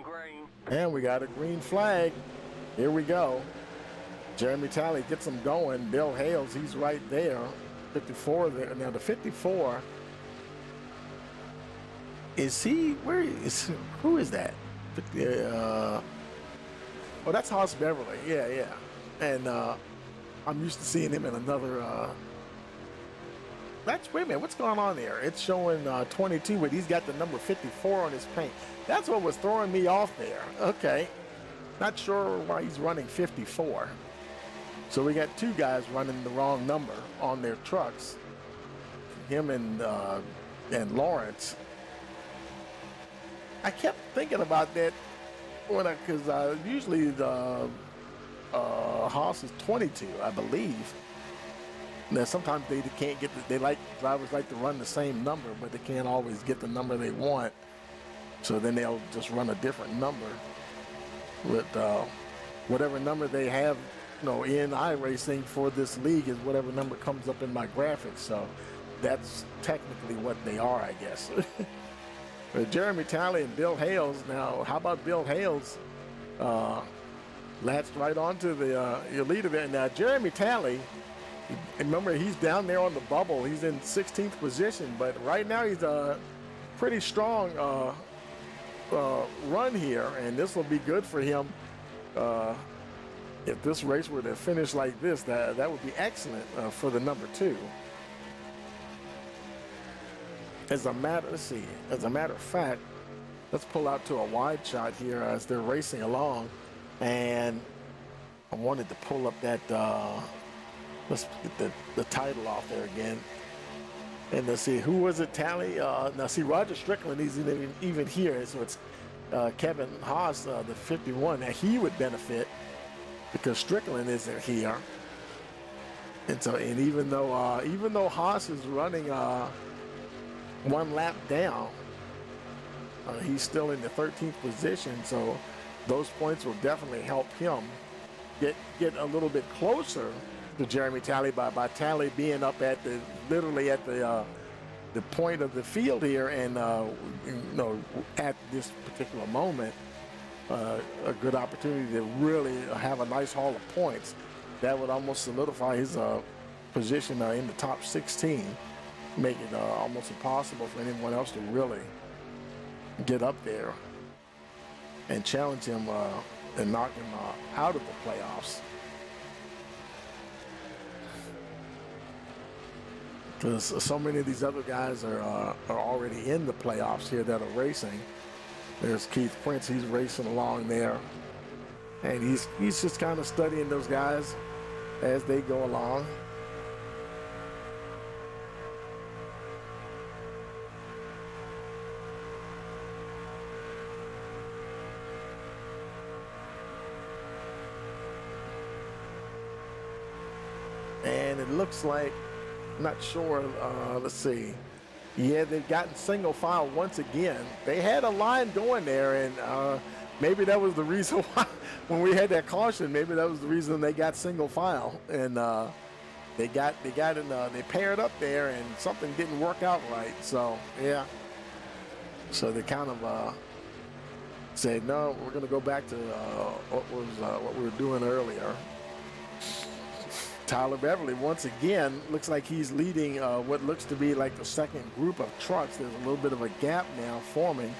Speaker 4: Green.
Speaker 1: And we got a green flag. Here we go. Jeremy Talley gets him going. Bill Hales, he's right there. 54 there. Now the 54. Is he, who is that? Oh, that's Haas Beverly. Yeah. And I'm used to seeing him in another, wait a minute, what's going on there? It's showing 22, but he's got the number 54 on his paint. That's what was throwing me off there. Okay. Not sure why he's running 54. So we got 2 guys running the wrong number on their trucks. Him and Lawrence. I kept thinking about that because usually the Haas is 22, I believe. Now sometimes they can't get drivers like to run the same number, but they can't always get the number they want. So then they'll just run a different number with whatever number they have, in iRacing for this league is whatever number comes up in my graphics. So that's technically what they are, I guess. But Jeremy Talley and Bill Hales. Now, how about Bill Hales? Latched right onto the elite event. Now, Jeremy Talley, remember, he's down there on the bubble. He's in 16th position, but right now he's a pretty strong run here, and this will be good for him. If this race were to finish like this, that would be excellent for the number 2. As a matter of fact, let's pull out to a wide shot here as they're racing along, and I wanted to pull up that. Let's get the title off there again. And let's see, who was it, Tally? Now, see, Roger Strickland isn't even here, so it's Kevin Haas, the 51. Now, he would benefit because Strickland isn't here. And so, even though Haas is running one lap down. He's still in the 13th position, so those points will definitely help him get a little bit closer to Jeremy Talley by Talley being up at literally at the point of the field here, and at this particular moment, a good opportunity to really have a nice haul of points. That would almost solidify his position in the top 16, make it almost impossible for anyone else to really get up there and challenge him and knock him out of the playoffs. Because so many of these other guys are already in the playoffs here that are racing. There's Keith Prince, he's racing along there. And he's just kind of studying those guys as they go along. And it looks like, not sure, let's see. Yeah, they've gotten single file once again. They had a line going there, and maybe that was the reason why, when we had that caution, maybe that was the reason they got single file. And they paired up there, and something didn't work out right. So, yeah. So they kind of said, no, we're going to go back to what we were doing earlier. Tyler Beverly, once again, looks like he's leading what looks to be like the second group of trucks. There's a little bit of a gap now forming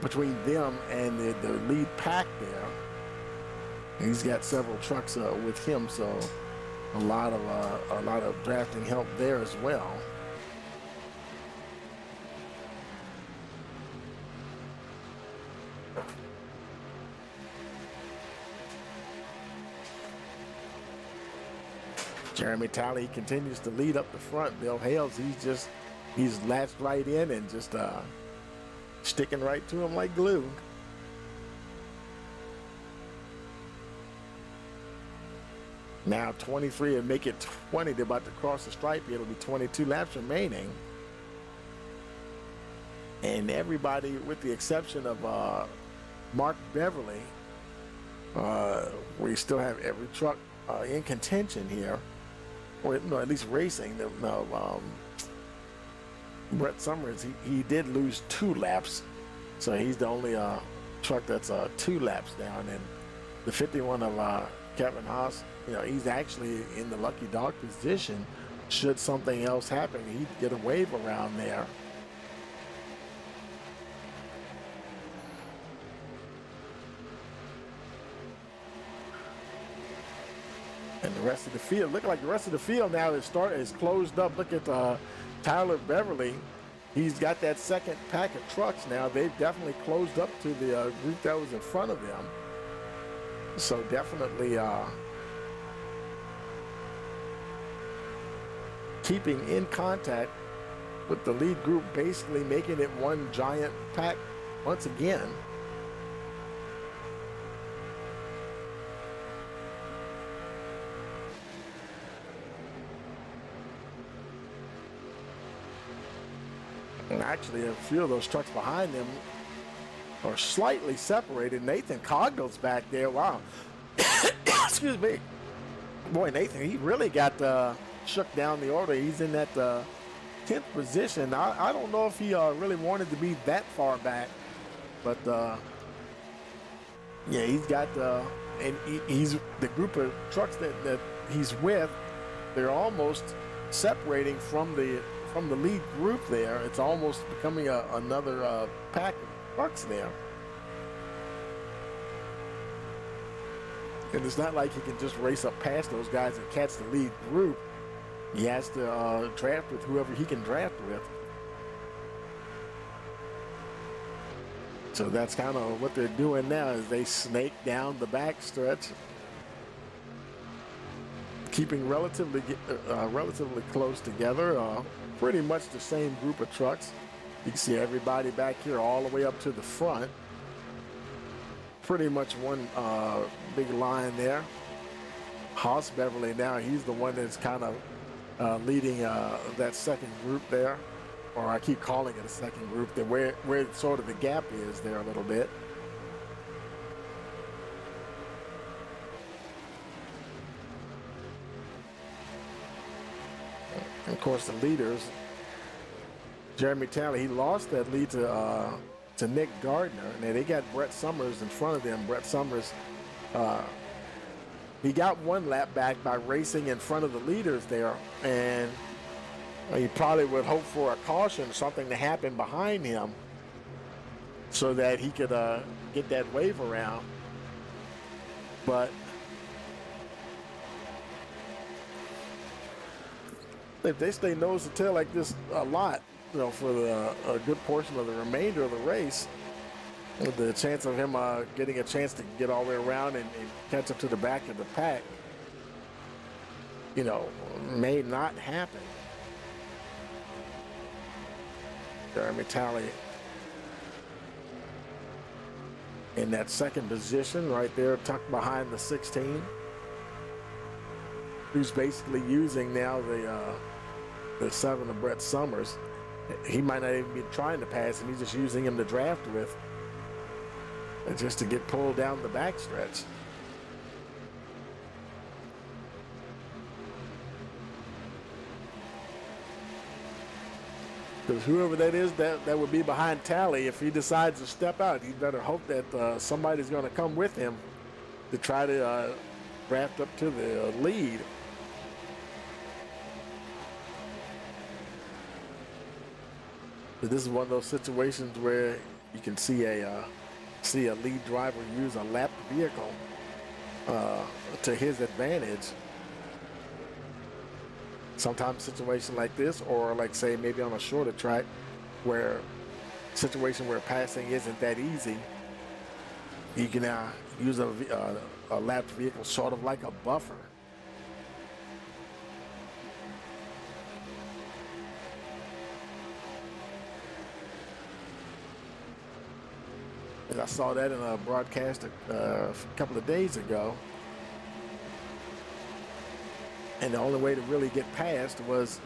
Speaker 1: between them and the lead pack there. And he's got several trucks with him, so a lot of drafting help there as well. Jeremy Talley continues to lead up the front. Bill Hales, he's latched right in and just sticking right to him like glue. Now 23 and make it 20. They're about to cross the stripe. It'll be 22 laps remaining. And everybody, with the exception of Mark Beverly, we still have every truck in contention here. Or no, at least racing. Brett Summers, he did lose 2 laps, so he's the only truck that's 2 laps down. And the 51 of Kevin Haas, he's actually in the lucky dog position. Should something else happen, he'd get a wave around there. And the rest of the field, look like the rest of the field now is closed up. Look at Tyler Beverly. He's got that second pack of trucks now. They've definitely closed up to the group that was in front of them. So definitely keeping in contact with the lead group, basically making it one giant pack once again. And actually, a few of those trucks behind them are slightly separated. Nathan Cognell's back there. Wow. Excuse me. Boy, Nathan, he really got shook down the order. He's in that 10th position. I don't know if he really wanted to be that far back. But, yeah, he's got and he's the group of trucks that he's with, they're almost separating from the lead group there. It's almost becoming another pack of trucks there. And it's not like he can just race up past those guys and catch the lead group. He has to draft with whoever he can draft with. So that's kind of what they're doing now, is they snake down the back stretch, keeping relatively close together. Pretty much the same group of trucks. You can see everybody back here all the way up to the front. Pretty much one big line there. Haas Beverly now, he's the one that's kind of leading that second group there. or I keep calling it a second group, that where sort of the gap is there a little bit. And of course, the leaders, Jeremy Talley, he lost that lead to Nick Gardner. Now they got Brett Summers in front of them. Brett Summers, he got one lap back by racing in front of the leaders there, and he probably would hope for a caution, something to happen behind him, so that he could get that wave around. But if they stay nose to tail like this a lot, you know, for a good portion of the remainder of the race, with the chance of him getting a chance to get all the way around and catch up to the back of the pack, you know, may not happen. Jeremy Talley in that second position right there, tucked behind the 16, who's basically using now the 7 of Brett Summers. He might not even be trying to pass him, he's just using him to draft with, and just to get pulled down the backstretch. Because whoever that is that would be behind Talley, if he decides to step out, he better hope that somebody's going to come with him to try to draft up to the lead. But this is one of those situations where you can see a lead driver use a lapped vehicle to his advantage. Sometimes a situation like this, or like say maybe on a shorter track, where situation where passing isn't that easy, you can use a lapped vehicle sort of like a buffer. And I saw that in a broadcast a couple of days ago. And the only way to really get past was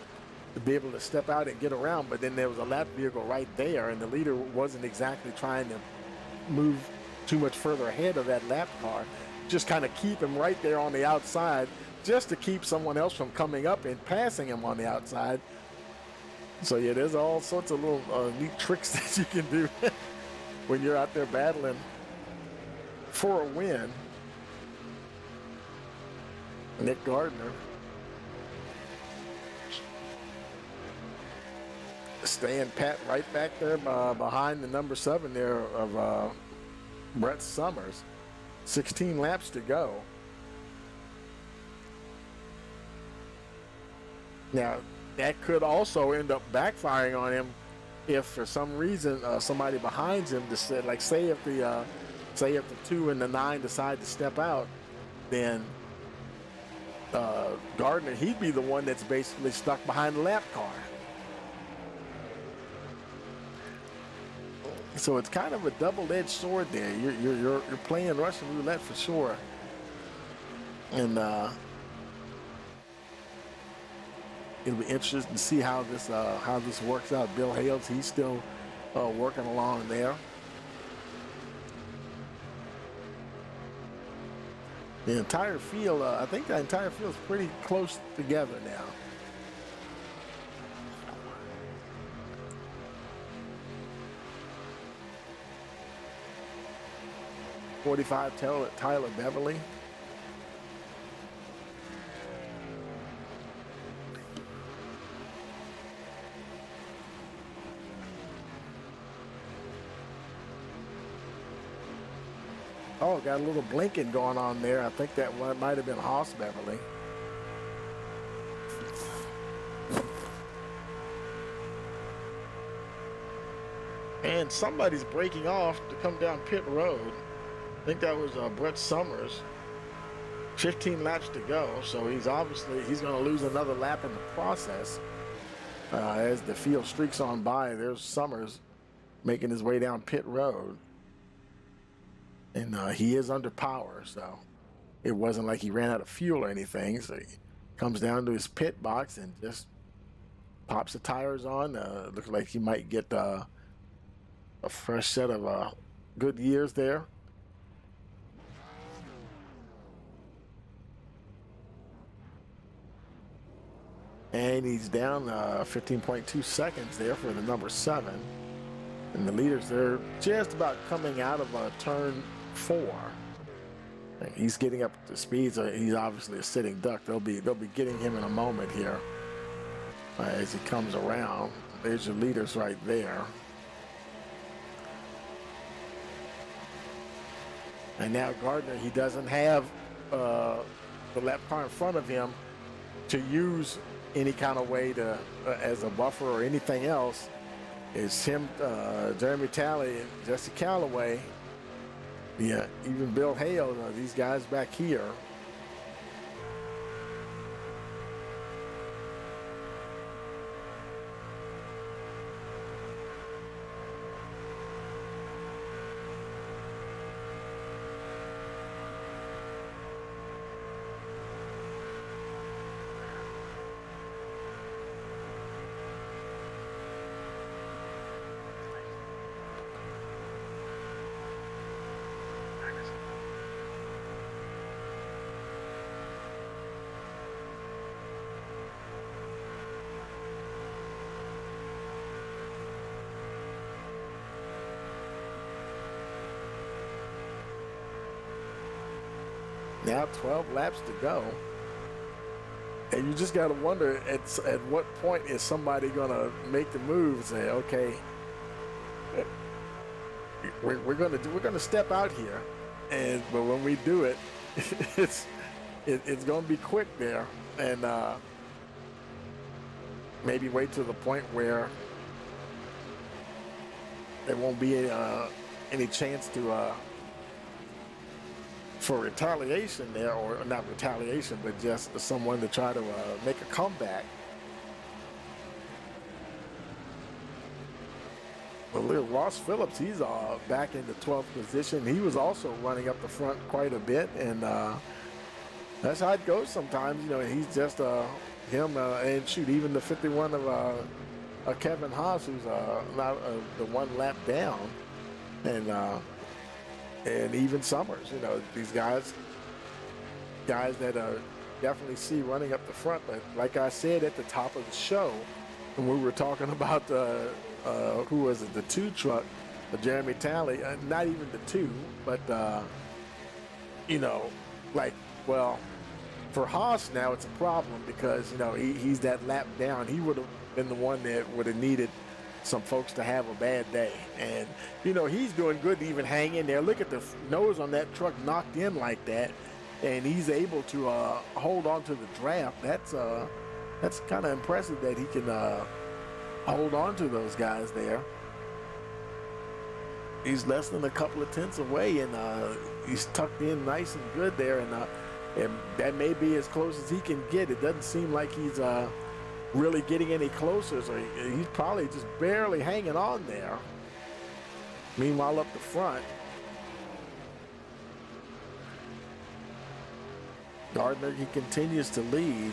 Speaker 1: to be able to step out and get around, but then there was a lap vehicle right there, and the leader wasn't exactly trying to move too much further ahead of that lap car, just kind of keep him right there on the outside, just to keep someone else from coming up and passing him on the outside. So yeah, there's all sorts of little neat tricks that you can do when you're out there battling for a win. Nick Gardner staying pat right back there behind the number 7 there of Brett Summers. 16 laps to go. Now, that could also end up backfiring on him if for some reason somebody behind him decided, like say if the 2 and the 9 decide to step out, then Gardner, he'd be the one that's basically stuck behind the lap car. So it's kind of a double-edged sword there. You're playing Russian roulette for sure. And it'll be interesting to see how this works out. Bill Hales, he's still working along there. The entire field, I think the entire field is pretty close together now. '45 Tyler Beverly. Oh, got a little blinking going on there. I think that one might have been Haas Beverly. And somebody's breaking off to come down pit road. I think that was Brett Summers. 15 laps to go, so he's going to lose another lap in the process. As the field streaks on by, there's Summers making his way down pit road. And he is under power, so it wasn't like he ran out of fuel or anything. So he comes down to his pit box and just pops the tires on. Looks like he might get a fresh set of good years there. And he's down 15.2 seconds there for the number 7. And the leaders, they're just about coming out of turn 4. And he's getting up to speed, so he's obviously a sitting duck. They'll be getting him in a moment here as he comes around. There's your leaders right there. And now Gardner, he doesn't have the lap car in front of him to use any kind of way to as a buffer or anything else. It's him, Jeremy Talley, and Jesse Calloway. Yeah, even Bill Hale, these guys back here. Now 12 laps to go. And you just got to wonder at what point is somebody going to make the move and say, okay, we're going to step out here. But when we do it, it's going to be quick there. And maybe wait to the point where there won't be any chance to for retaliation there, or not retaliation, but just someone to try to make a comeback. Well, look, Ross Phillips, he's back in the 12th position. He was also running up the front quite a bit, and that's how it goes sometimes. You know, he's just him, and shoot, even the 51 of Kevin Haas, who's not the one lap down, and even Summers, you know, these guys that definitely see running up the front. But like I said at the top of the show, when we were talking about who was it, the 2 truck, Jeremy Talley, not even the 2, but you know, like, well, for Haas now it's a problem because, you know, he's that lap down. He would have been the one that would have needed some folks to have a bad day. And, you know, he's doing good to even hang in there. Look at the nose on that truck knocked in like that, and he's able to hold on to the draft. That's kind of impressive that he can hold on to those guys there. He's less than a couple of tenths away, and he's tucked in nice and good there, and that may be as close as he can get. It doesn't seem like he's really getting any closer, so he's probably just barely hanging on there. Meanwhile, up the front, Gardner, he continues to lead.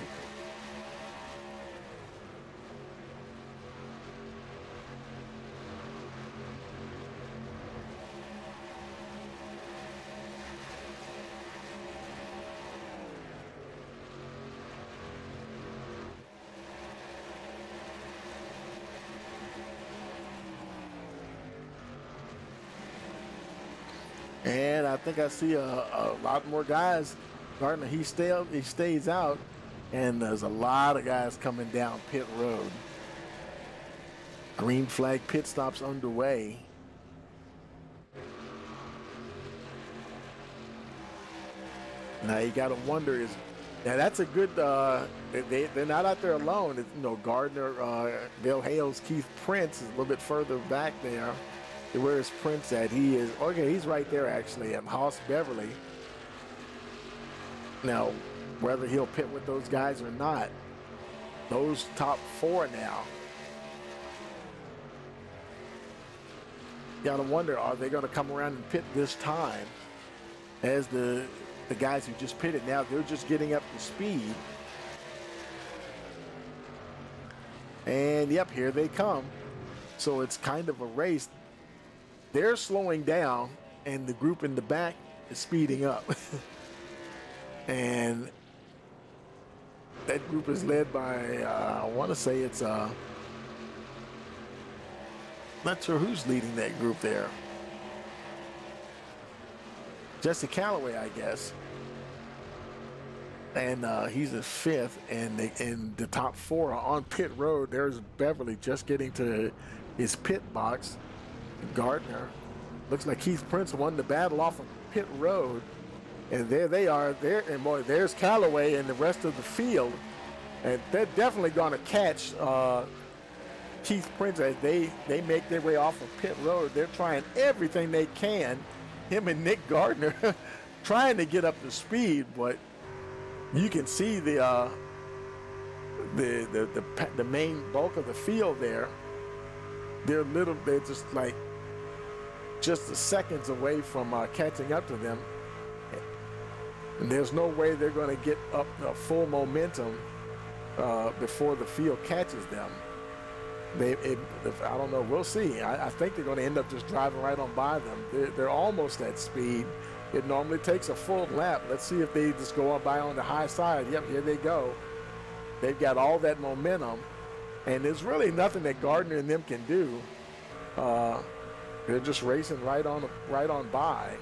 Speaker 1: And I think I see a lot more guys. Gardner, he stays out, and there's a lot of guys coming down pit road. Green flag pit stops underway. Now you got to wonder now that's a good. They're not out there alone. It's, you know, Gardner, Bill Hales, Keith Prince is a little bit further back there. Where is Prince at? He is, okay, he's right there actually, and Haas Beverly. Now, whether he'll pit with those guys or not, those top 4 now. You gotta wonder, are they gonna come around and pit this time as the guys who just pitted? Now they're just getting up to speed. And yep, here they come. So it's kind of a race. They're slowing down, and the group in the back is speeding up. And that group is led by, I want to say it's, not sure who's leading that group there. Jesse Calloway, I guess. And he's in fifth, and the top four are on pit road. There's Beverly just getting to his pit box. Gardner, looks like Keith Prince won the battle off of pit road. And there they are there, and boy, there's Calloway and the rest of the field. And they're definitely going to catch Keith Prince as they make their way off of pit road. They're trying everything they can, him and Nick Gardner, trying to get up to speed, but you can see the main bulk of the field there. They're just like just the seconds away from catching up to them. And there's no way they're going to get up full momentum before the field catches them. I don't know. We'll see. I think they're going to end up just driving right on by them. They're almost at speed. It normally takes a full lap. Let's see if they just go by on the high side. Yep, here they go. They've got all that momentum, and there's really nothing that Gardner and them can do. They're just racing right on by.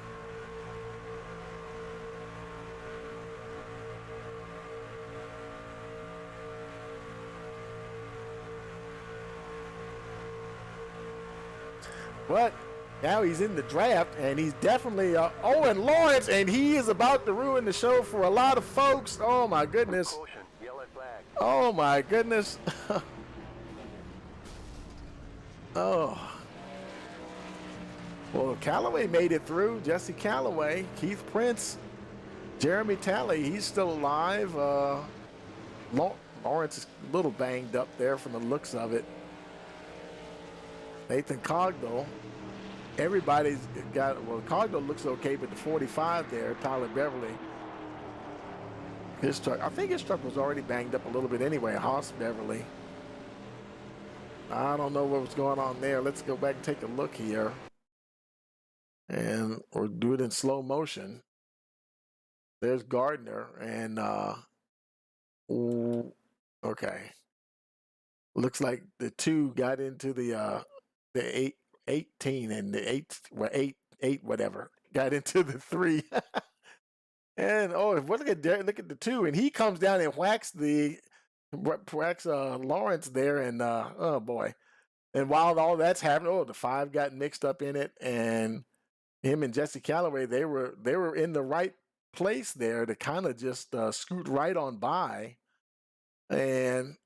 Speaker 1: But now he's in the draft, and he's definitely Owen Lawrence, and he is about to ruin the show for a lot of folks. Oh my goodness. Oh my goodness. Oh. Well, Calloway made it through. Jesse Calloway, Keith Prince, Jeremy Talley, he's still alive. Lawrence is a little banged up there from the looks of it. Nathan Cogdell, everybody's got, well, Cogdell looks okay, but the 45 there, Tyler Beverly, his truck, I think his truck was already banged up a little bit anyway. Haas Beverly, I don't know what was going on there. Let's go back and take a look here, and or do it in slow motion. There's Gardner, and okay, looks like the two got into the 18 and the 8 whatever got into the 3. And look at the 2, and he comes down and whacks Lawrence there, and oh boy. And while all that's happening, the 5 got mixed up in it, and him and Jesse Calloway, they were in the right place there to kind of just scoot right on by. And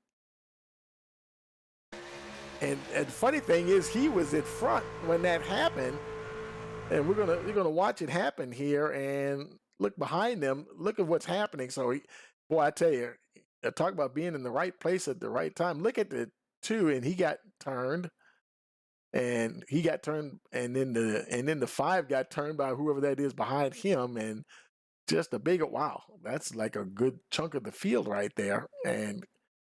Speaker 1: the funny thing is, he was in front when that happened, and we're gonna watch it happen here and look behind them. Look at what's happening. So, boy, I tell you, talk about being in the right place at the right time. Look at the 2, and he got turned, and then the 5 got turned by whoever that is behind him, and just a big wow. That's like a good chunk of the field right there, and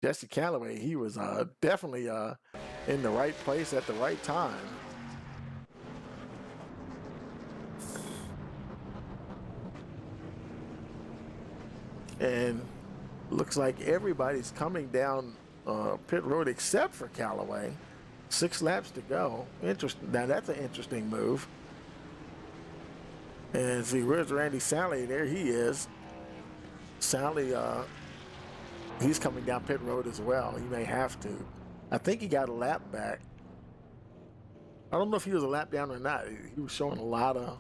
Speaker 1: Jesse Calloway, he was definitely in the right place at the right time. And looks like everybody's coming down pit road except for Calloway. 6 laps to go. Interesting. Now that's an interesting move. And see, where's Randy Sally? There he is. Sally, he's coming down pit road as well. He may have to. I think he got a lap back. I don't know if he was a lap down or not. He was showing a lot of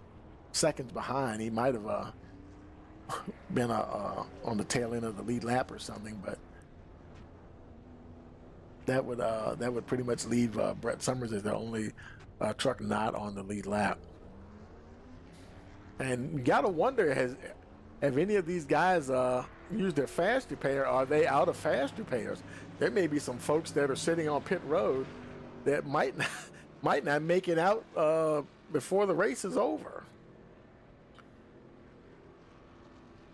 Speaker 1: seconds behind. He might have been on the tail end of the lead lap or something, but that would pretty much leave Brett Summers as the only truck not on the lead lap. And you gotta wonder, have any of these guys used their fast repair? Are they out of fast repairs? There may be some folks that are sitting on pit road that might not make it out before the race is over.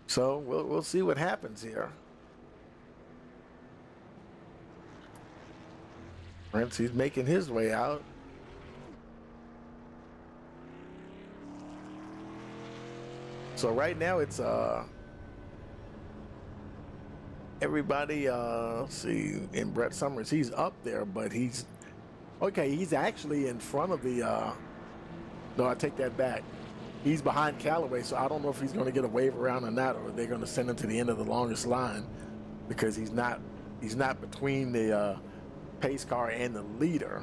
Speaker 1: So we'll see what happens here. Prince, he's making his way out. So right now it's everybody, let's see, in Brett Summers, he's up there, but he's actually in front of the no, I take that back. He's behind Callaway, so I don't know if he's going to get a wave around or not, or they're going to send him to the end of the longest line, because he's not between the pace car and the leader.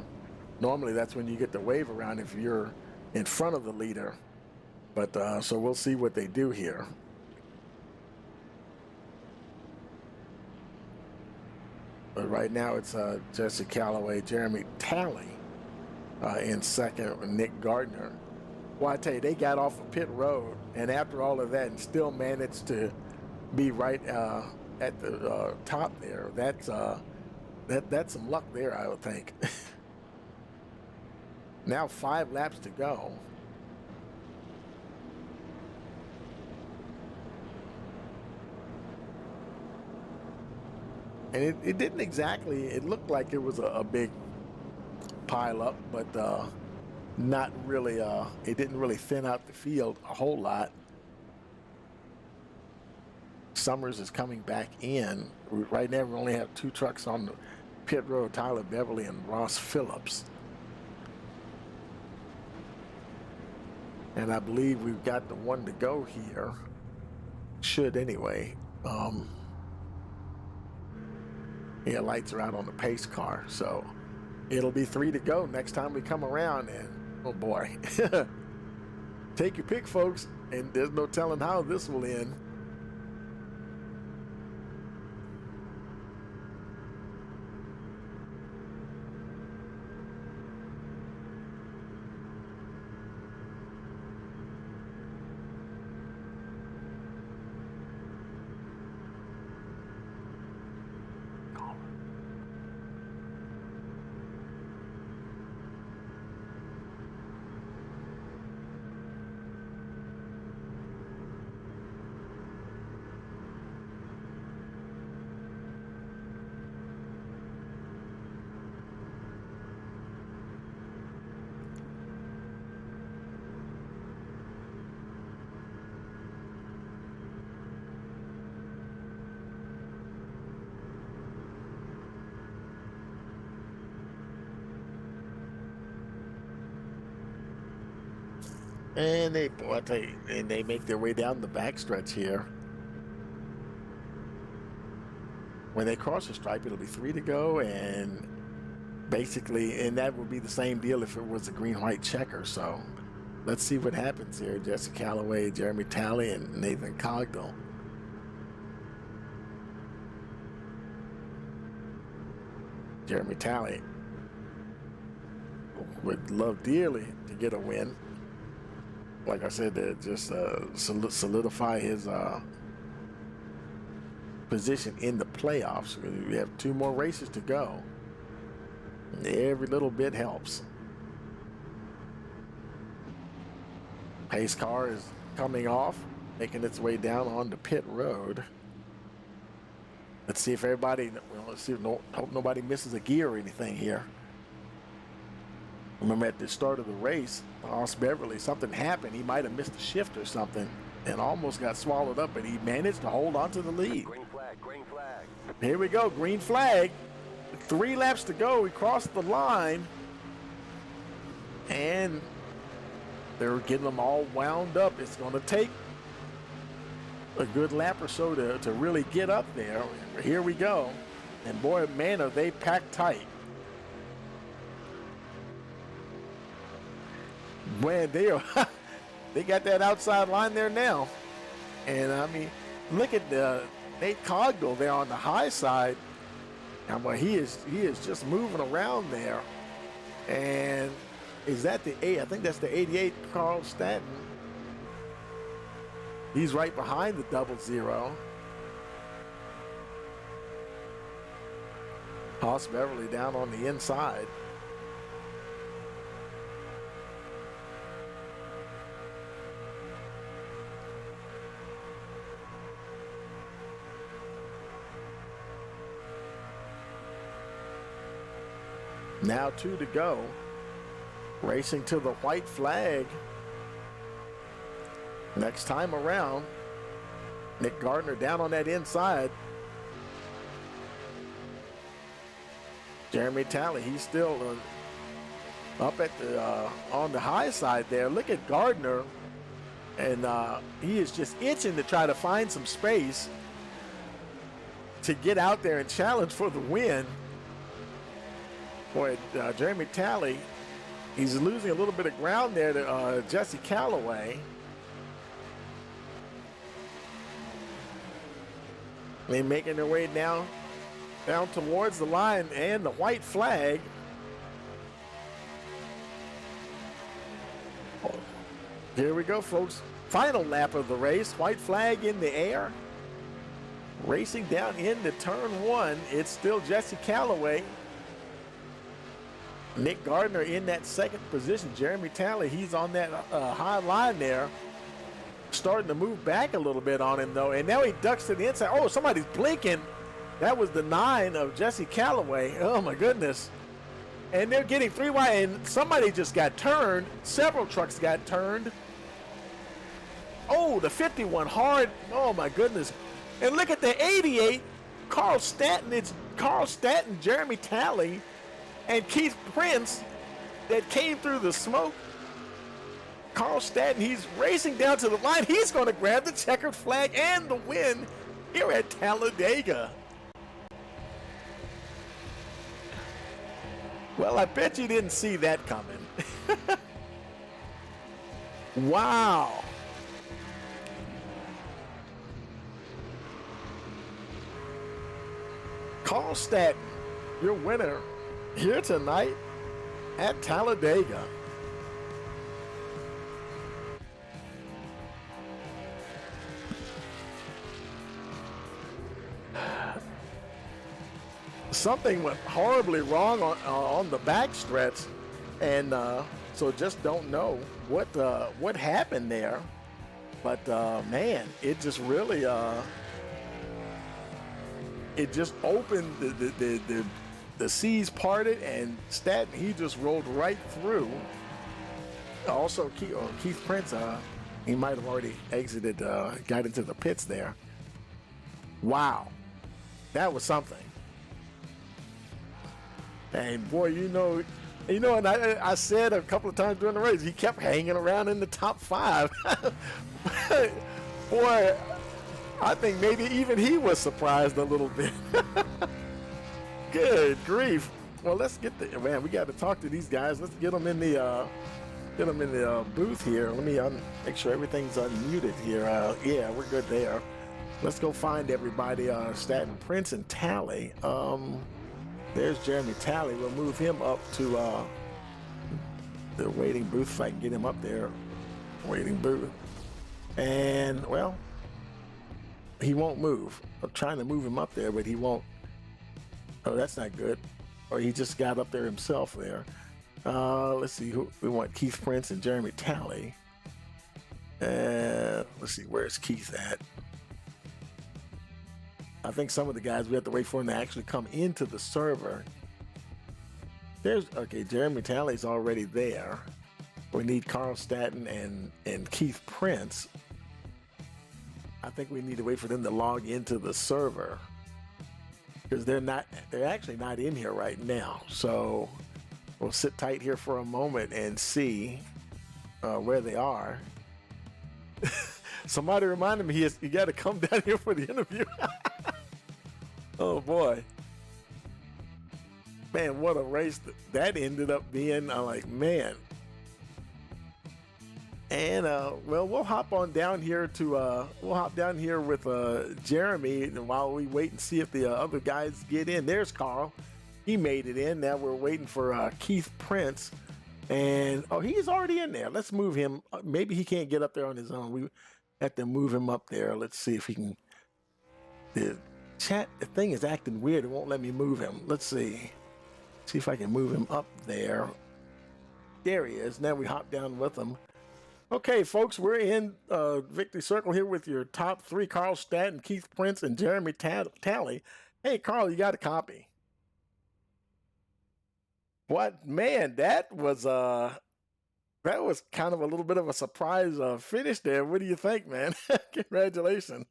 Speaker 1: Normally that's when you get the wave around if you're in front of the leader. But so we'll see what they do here. But right now it's Jesse Callaway, Jeremy Talley in second, with Nick Gardner. Well, I tell you, they got off of pit road, and after all of that, and still managed to be right at the top there. That's some luck there, I would think. Now 5 laps to go. And it didn't exactly, it looked like it was a big pile up, but not really, it didn't really thin out the field a whole lot. Summers is coming back in. Right now we only have 2 trucks on the pit road, Tyler Beverly and Ross Phillips. And I believe we've got the 1 to go here. Should anyway. Yeah, lights are out on the pace car, so it'll be 3 to go next time we come around, and oh boy. Take your pick, folks, and there's no telling how this will end. And they, boy, I tell you, and they make their way down the backstretch here. When they cross the stripe, it'll be 3 to go, and basically, and that would be the same deal if it was a green-white checker. So let's see what happens here. Jesse Callaway, Jeremy Talley, and Nathan Cogdell. Jeremy Talley would love dearly to get a win. Like I said, to just solidify his position in the playoffs. We have 2 more races to go. And every little bit helps. Pace car is coming off, making its way down onto pit road. Let's see if everybody, well, let's see, hope nobody misses a gear or anything here. Remember at the start of the race, Ross Beverly, something happened. He might have missed a shift or something and almost got swallowed up, but he managed to hold on to the lead.
Speaker 4: Green flag, green flag.
Speaker 1: Here we go, green flag. 3 laps to go. We crossed the line. And they're getting them all wound up. It's going to take a good lap or so to really get up there. Here we go. And boy, man, are they packed tight. Man, they are, they got that outside line there now. And I mean, look at Nate Cogdell there on the high side. And well, he is just moving around there. And is that the 8? I think that's the 88 Carl Stanton. He's right behind the 00. Ross Beverly down on the inside. Now 2 to go. Racing to the white flag. Next time around, Nick Gardner down on that inside. Jeremy Talley, he's still up at the on the high side there. Look at Gardner, and he is just itching to try to find some space to get out there and challenge for the win. Boy, Jeremy Talley, he's losing a little bit of ground there to Jesse Calloway. They're making their way down towards the line and the white flag. Here we go, folks. Final lap of the race. White flag in the air. Racing down into turn 1. It's still Jesse Calloway. Nick Gardner in that second position. Jeremy Talley, he's on that high line there. Starting to move back a little bit on him, though. And now he ducks to the inside. Oh, somebody's blinking. That was the 9 of Jesse Calloway. Oh, my goodness. And they're getting 3 wide, and somebody just got turned. Several trucks got turned. Oh, the 51 hard. Oh, my goodness. And look at the 88. Carl Stanton. It's Carl Stanton, Jeremy Talley, and Keith Prince that came through the smoke. Carl Stanton, he's racing down to the line. He's going to grab the checkered flag and the win here at Talladega. Well, I bet you didn't see that coming. Wow. Carl Stanton, your winner here tonight at Talladega. Something went horribly wrong on the backstretch, and so just don't know what happened there. But man, it just really it just opened the seas parted, and Stanton, he just rolled right through. Also, Keith Prince, he might have already exited, got into the pits there. Wow, that was something. And boy, you know, and I said a couple of times during the race, he kept hanging around in the top 5. Boy, I think maybe even he was surprised a little bit. Good grief. Well, let's get we got to talk to these guys. Let's get them in the booth here. Let me make sure everything's unmuted here. Yeah, we're good there. Let's go find everybody. Stanton, Prince, and Talley. There's Jeremy Talley. We'll move him up to the waiting booth if I can get him up there. Waiting booth. And, well, he won't move. I'm trying to move him up there, but he won't. Oh, that's not good. Or he just got up there himself there. Let's see. We want Keith Prince and Jeremy Talley. Let's see. Where's Keith at? I think some of the guys, we have to wait for them to actually come into the server. Okay, Jeremy Talley's already there. We need Carl Stanton and Keith Prince. I think we need to wait for them to log into the server, because they're actually not in here right now. So we'll sit tight here for a moment and see where they are. Somebody reminded me you got to come down here for the interview. Oh boy, man, what a race that ended up being. I'm like, man. And well, we'll hop down here with Jeremy, and while we wait and see if the other guys get in. There's Carl, he made it in. Now we're waiting for Keith Prince, and he's already in there. Let's move him. Maybe he can't get up there on his own. We have to move him up there. Let's see if he can. The thing is acting weird. It won't let me move him. Let's see if I can move him up there. There he is. Now we hop down with him. Okay, folks, we're in Victory Circle here with your top 3, Carl Stanton, Keith Prince, and Jeremy Talley. Hey, Carl, you got a copy? What man, that was kind of a little bit of a surprise finish there. What do you think, man? Congratulations.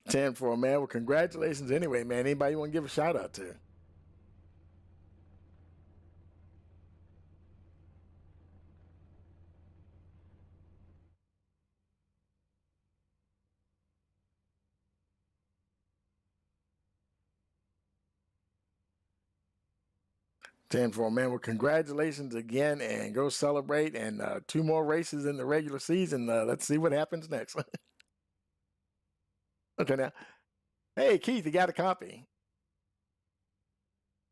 Speaker 1: Ten for man. Well, congratulations anyway, man. Anybody you want to give a shout out to? 10 for man. Well, congratulations again, and go celebrate. And two more races in the regular season. Let's see what happens next. Okay, now, hey Keith, you got a copy?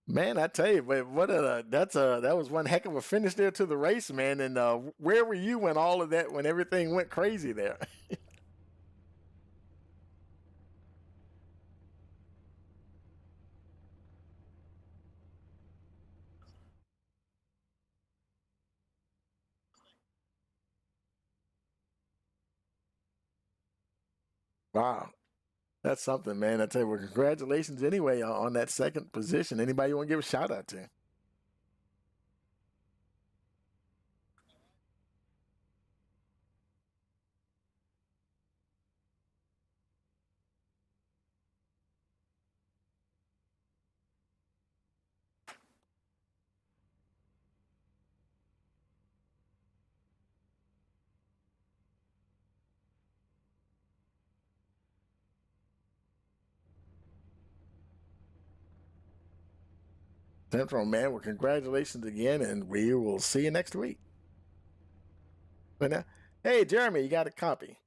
Speaker 1: Man, I tell you, but that was one heck of a finish there to the race, man. And where were you when all of that, when everything went crazy there? Wow, that's something, man. I tell you, well, congratulations anyway on that second position. Anybody you want to give a shout out to? 10 for man. Well, congratulations again, and we will see you next week. But now, hey Jeremy, you got a copy?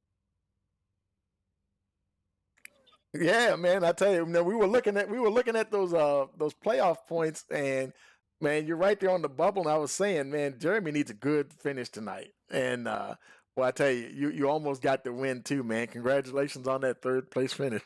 Speaker 1: Yeah, man, I tell you, we were looking at those playoff points, and man, you're right there on the bubble. And I was saying, man, Jeremy needs a good finish tonight, and well, I tell you, you almost got the win too, man. Congratulations on that third place finish.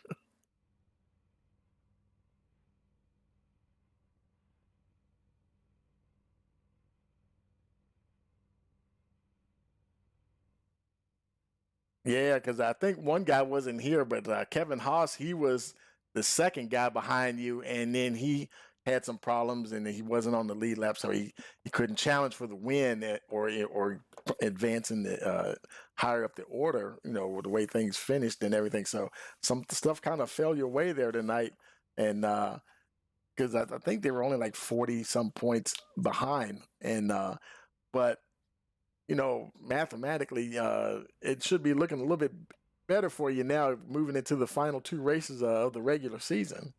Speaker 1: Yeah, because I think one guy wasn't here, but Kevin Haas, he was the second guy behind you, and then he had some problems, and he wasn't on the lead lap, so he couldn't challenge for the win or advance in the higher up the order, with the way things finished and everything. So some stuff kind of fell your way there tonight, and because I think they were only like 40 some points behind, and but mathematically, it should be looking a little bit better for you now moving into the final two races of the regular season.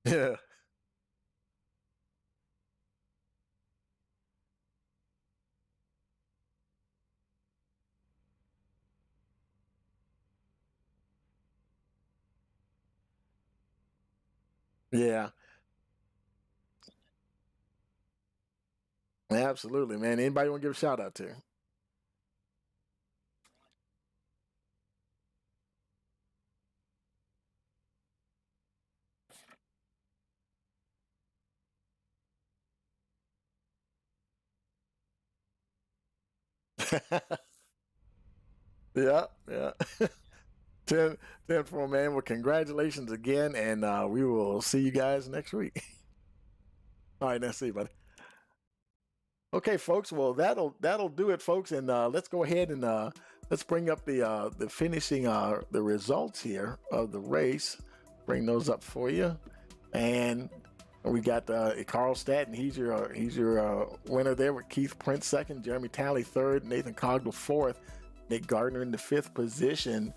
Speaker 1: Yeah. Yeah. Absolutely, man. Anybody want to give a shout out to? Yeah, yeah. 10, 10 for man. Well, congratulations again, and we will see you guys next week. All right, let's see, buddy. Okay, folks. Well, that'll do it, folks. And let's go ahead and let's bring up the finishing the results here of the race. Bring those up for you, and we got Carl Staton. He's your winner there with Keith Prince second, Jeremy Talley third, Nathan Cogdell fourth, Nick Gardner in the fifth position.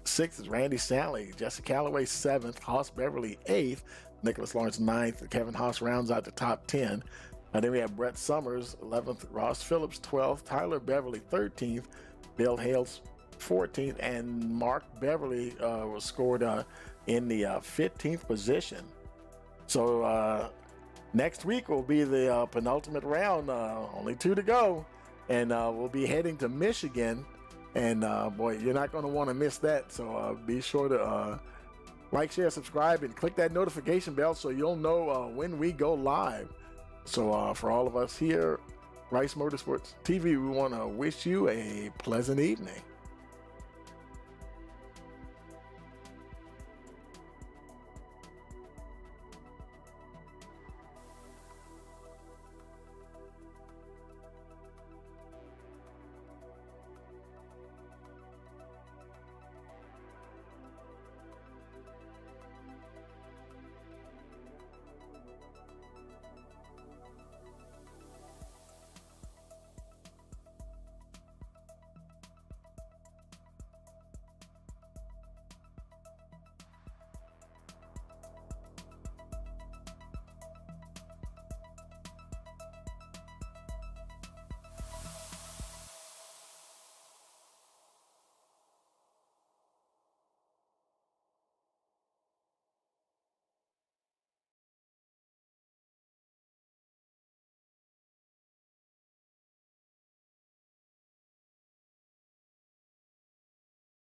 Speaker 1: Sixth is Randy Stanley, Jesse Calloway seventh, Haas Beverly eighth, Nicholas Lawrence ninth. Kevin Haas rounds out the top 10. Then we have Brett Summers 11th, Ross Phillips 12th, Tyler Beverly 13th, Bill Hales 14th, and Mark Beverly was scored in the 15th position. So next week will be the penultimate round, only 2 to go, and we'll be heading to Michigan. And boy, you're not going to want to miss that. So be sure to like, share, subscribe, and click that notification bell so you'll know when we go live. So for all of us here, Rice Motorsports TV, we want to wish you a pleasant evening.